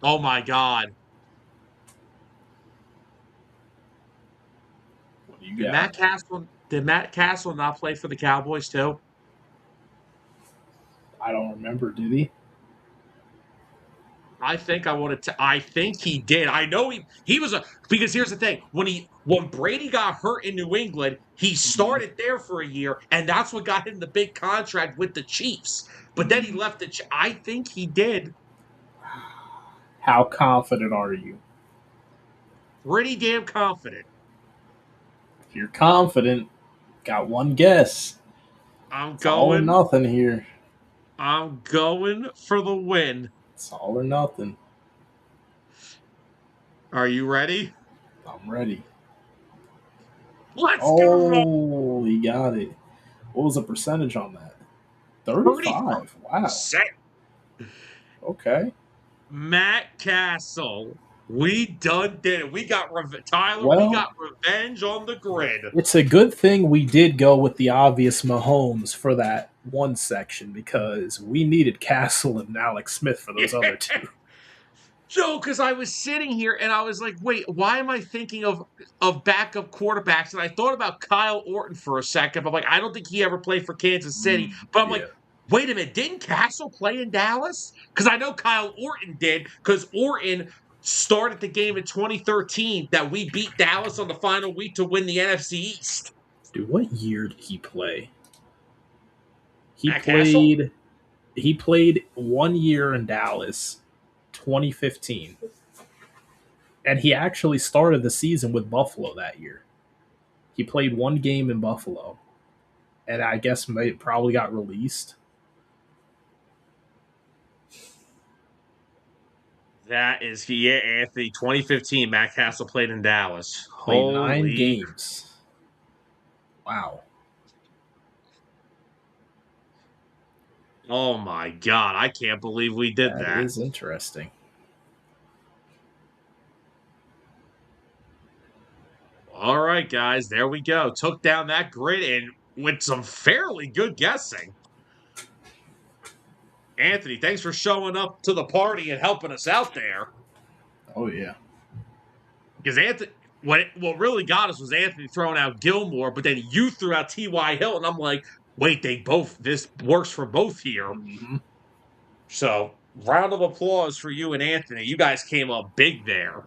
Oh my God! What do you Did got? Matt Castle not play for the Cowboys too? I don't remember. Did he? I think I wanted to. I think he did. I know he was a because here's the thing when Brady got hurt in New England, he started there for a year, and that's what got him the big contract with the Chiefs. But then he left the. I think he did. How confident are you? Pretty damn confident. If you're confident, got one guess. I'm It's all or going. nothing here. I'm going for the win. It's all or nothing. Are you ready? I'm ready. Let's go. Oh, he got it. What was the percentage on that? 35. Wow. Set. Okay. Matt Castle. We done did it. We got Tyler. We Well, got revenge on the grid. it's a good thing we did go with the obvious Mahomes for that one section because we needed Castle and Alex Smith for those other two. No, because I was sitting here and I was like, wait, why am I thinking of backup quarterbacks? And I thought about Kyle Orton for a second. But I'm like, I don't think he ever played for Kansas City. But I'm like, wait a minute, didn't Castle play in Dallas? Because I know Kyle Orton did, because Orton started the game in 2013 that we beat Dallas on the final week to win the NFC East. Dude, what year did he play? He Matt Castle? played 1 year in Dallas, 2015. And he actually started the season with Buffalo that year. He played one game in Buffalo. And I guess probably got released. That is, yeah, Anthony. 2015, Matt Castle played in Dallas. Played 9 games. Wow. Oh my God, I can't believe we did that. That is interesting. All right, guys, there we go. Took down that grid and with some fairly good guessing. Anthony, thanks for showing up to the party and helping us out there. Oh, yeah. Because Anthony, what really got us was Anthony throwing out Gilmore, but then you threw out T.Y. Hilton. I'm like, wait, this works for both here. Mm-hmm. So round of applause for you and Anthony. You guys came up big there.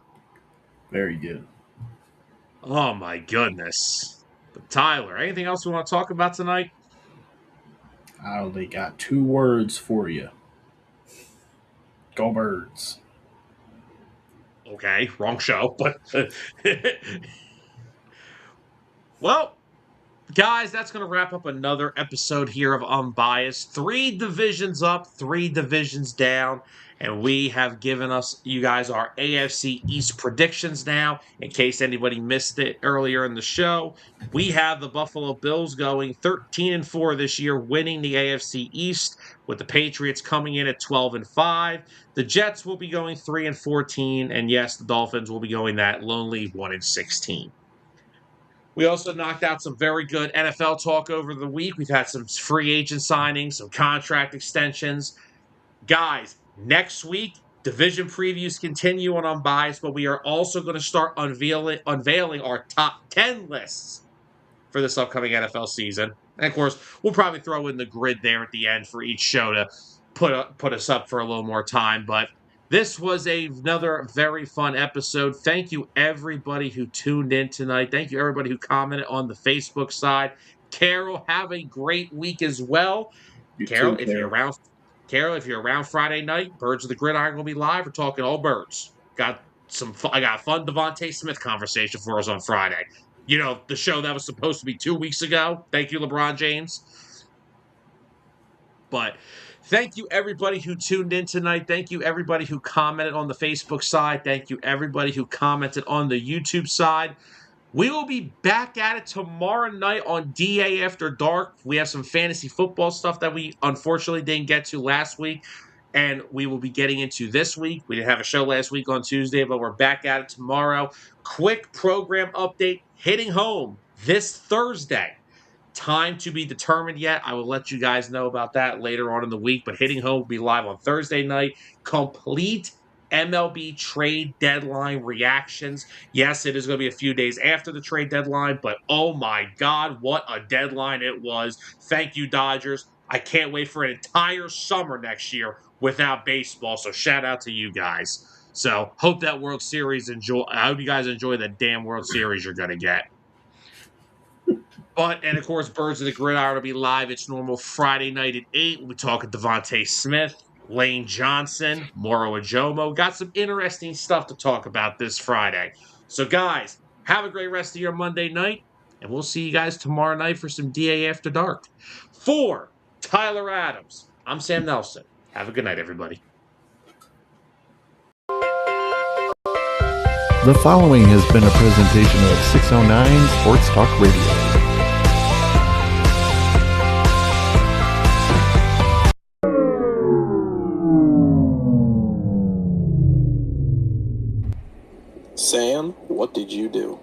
Very good. Oh my goodness. But Tyler, anything else we want to talk about tonight? I only got 2 words for you. Go Birds. Okay, wrong show, but well, guys, that's going to wrap up another episode here of Unbiased. 3 divisions up, 3 divisions down, and we have given you guys our AFC East predictions now. In case anybody missed it earlier in the show, we have the Buffalo Bills going 13-4 this year, winning the AFC East, with the Patriots coming in at 12-5. The Jets will be going 3-14, and yes, the Dolphins will be going that lonely 1-16. We also knocked out some very good NFL talk over the week. We've had some free agent signings, some contract extensions. Guys, next week, division previews continue on Unbiased, but we are also going to start unveiling our top 10 lists for this upcoming NFL season. And of course, we'll probably throw in the grid there at the end for each show to put us up for a little more time. But this was another very fun episode. Thank you, everybody who tuned in tonight. Thank you, everybody who commented on the Facebook side. Carol, have a great week as well. Carol, if you're around Friday night, Birds of the Gridiron will be live. We're talking all birds. I got a fun Devontae Smith conversation for us on Friday. You know, the show that was supposed to be 2 weeks ago. Thank you, LeBron James. But thank you, everybody who tuned in tonight. Thank you, everybody who commented on the Facebook side. Thank you, everybody who commented on the YouTube side. We will be back at it tomorrow night on DA After Dark. We have some fantasy football stuff that we unfortunately didn't get to last week, and we will be getting into this week. We didn't have a show last week on Tuesday, but we're back at it tomorrow. Quick program update hitting home this Thursday. Time to be determined yet. I will let you guys know about that later on in the week, but hitting home will be live on Thursday night. Complete MLB trade deadline reactions. Yes, it is going to be a few days after the trade deadline, but oh my God, what a deadline it was. Thank you, Dodgers. I can't wait for an entire summer next year without baseball, so shout out to you guys. So, hope that World Series I hope you guys enjoy the damn World Series you're going to get. And of course, Birds of the Gridiron will be live. It's normal Friday night at 8. We'll be talking Devontae Smith, Lane Johnson, Moro Ajomo. Got some interesting stuff to talk about this Friday. So, guys, have a great rest of your Monday night, and we'll see you guys tomorrow night for some DA After Dark. For Tyler Adams, I'm Sam Nelson. Have a good night, everybody. The following has been a presentation of 609 Sports Talk Radio. Sam, what did you do?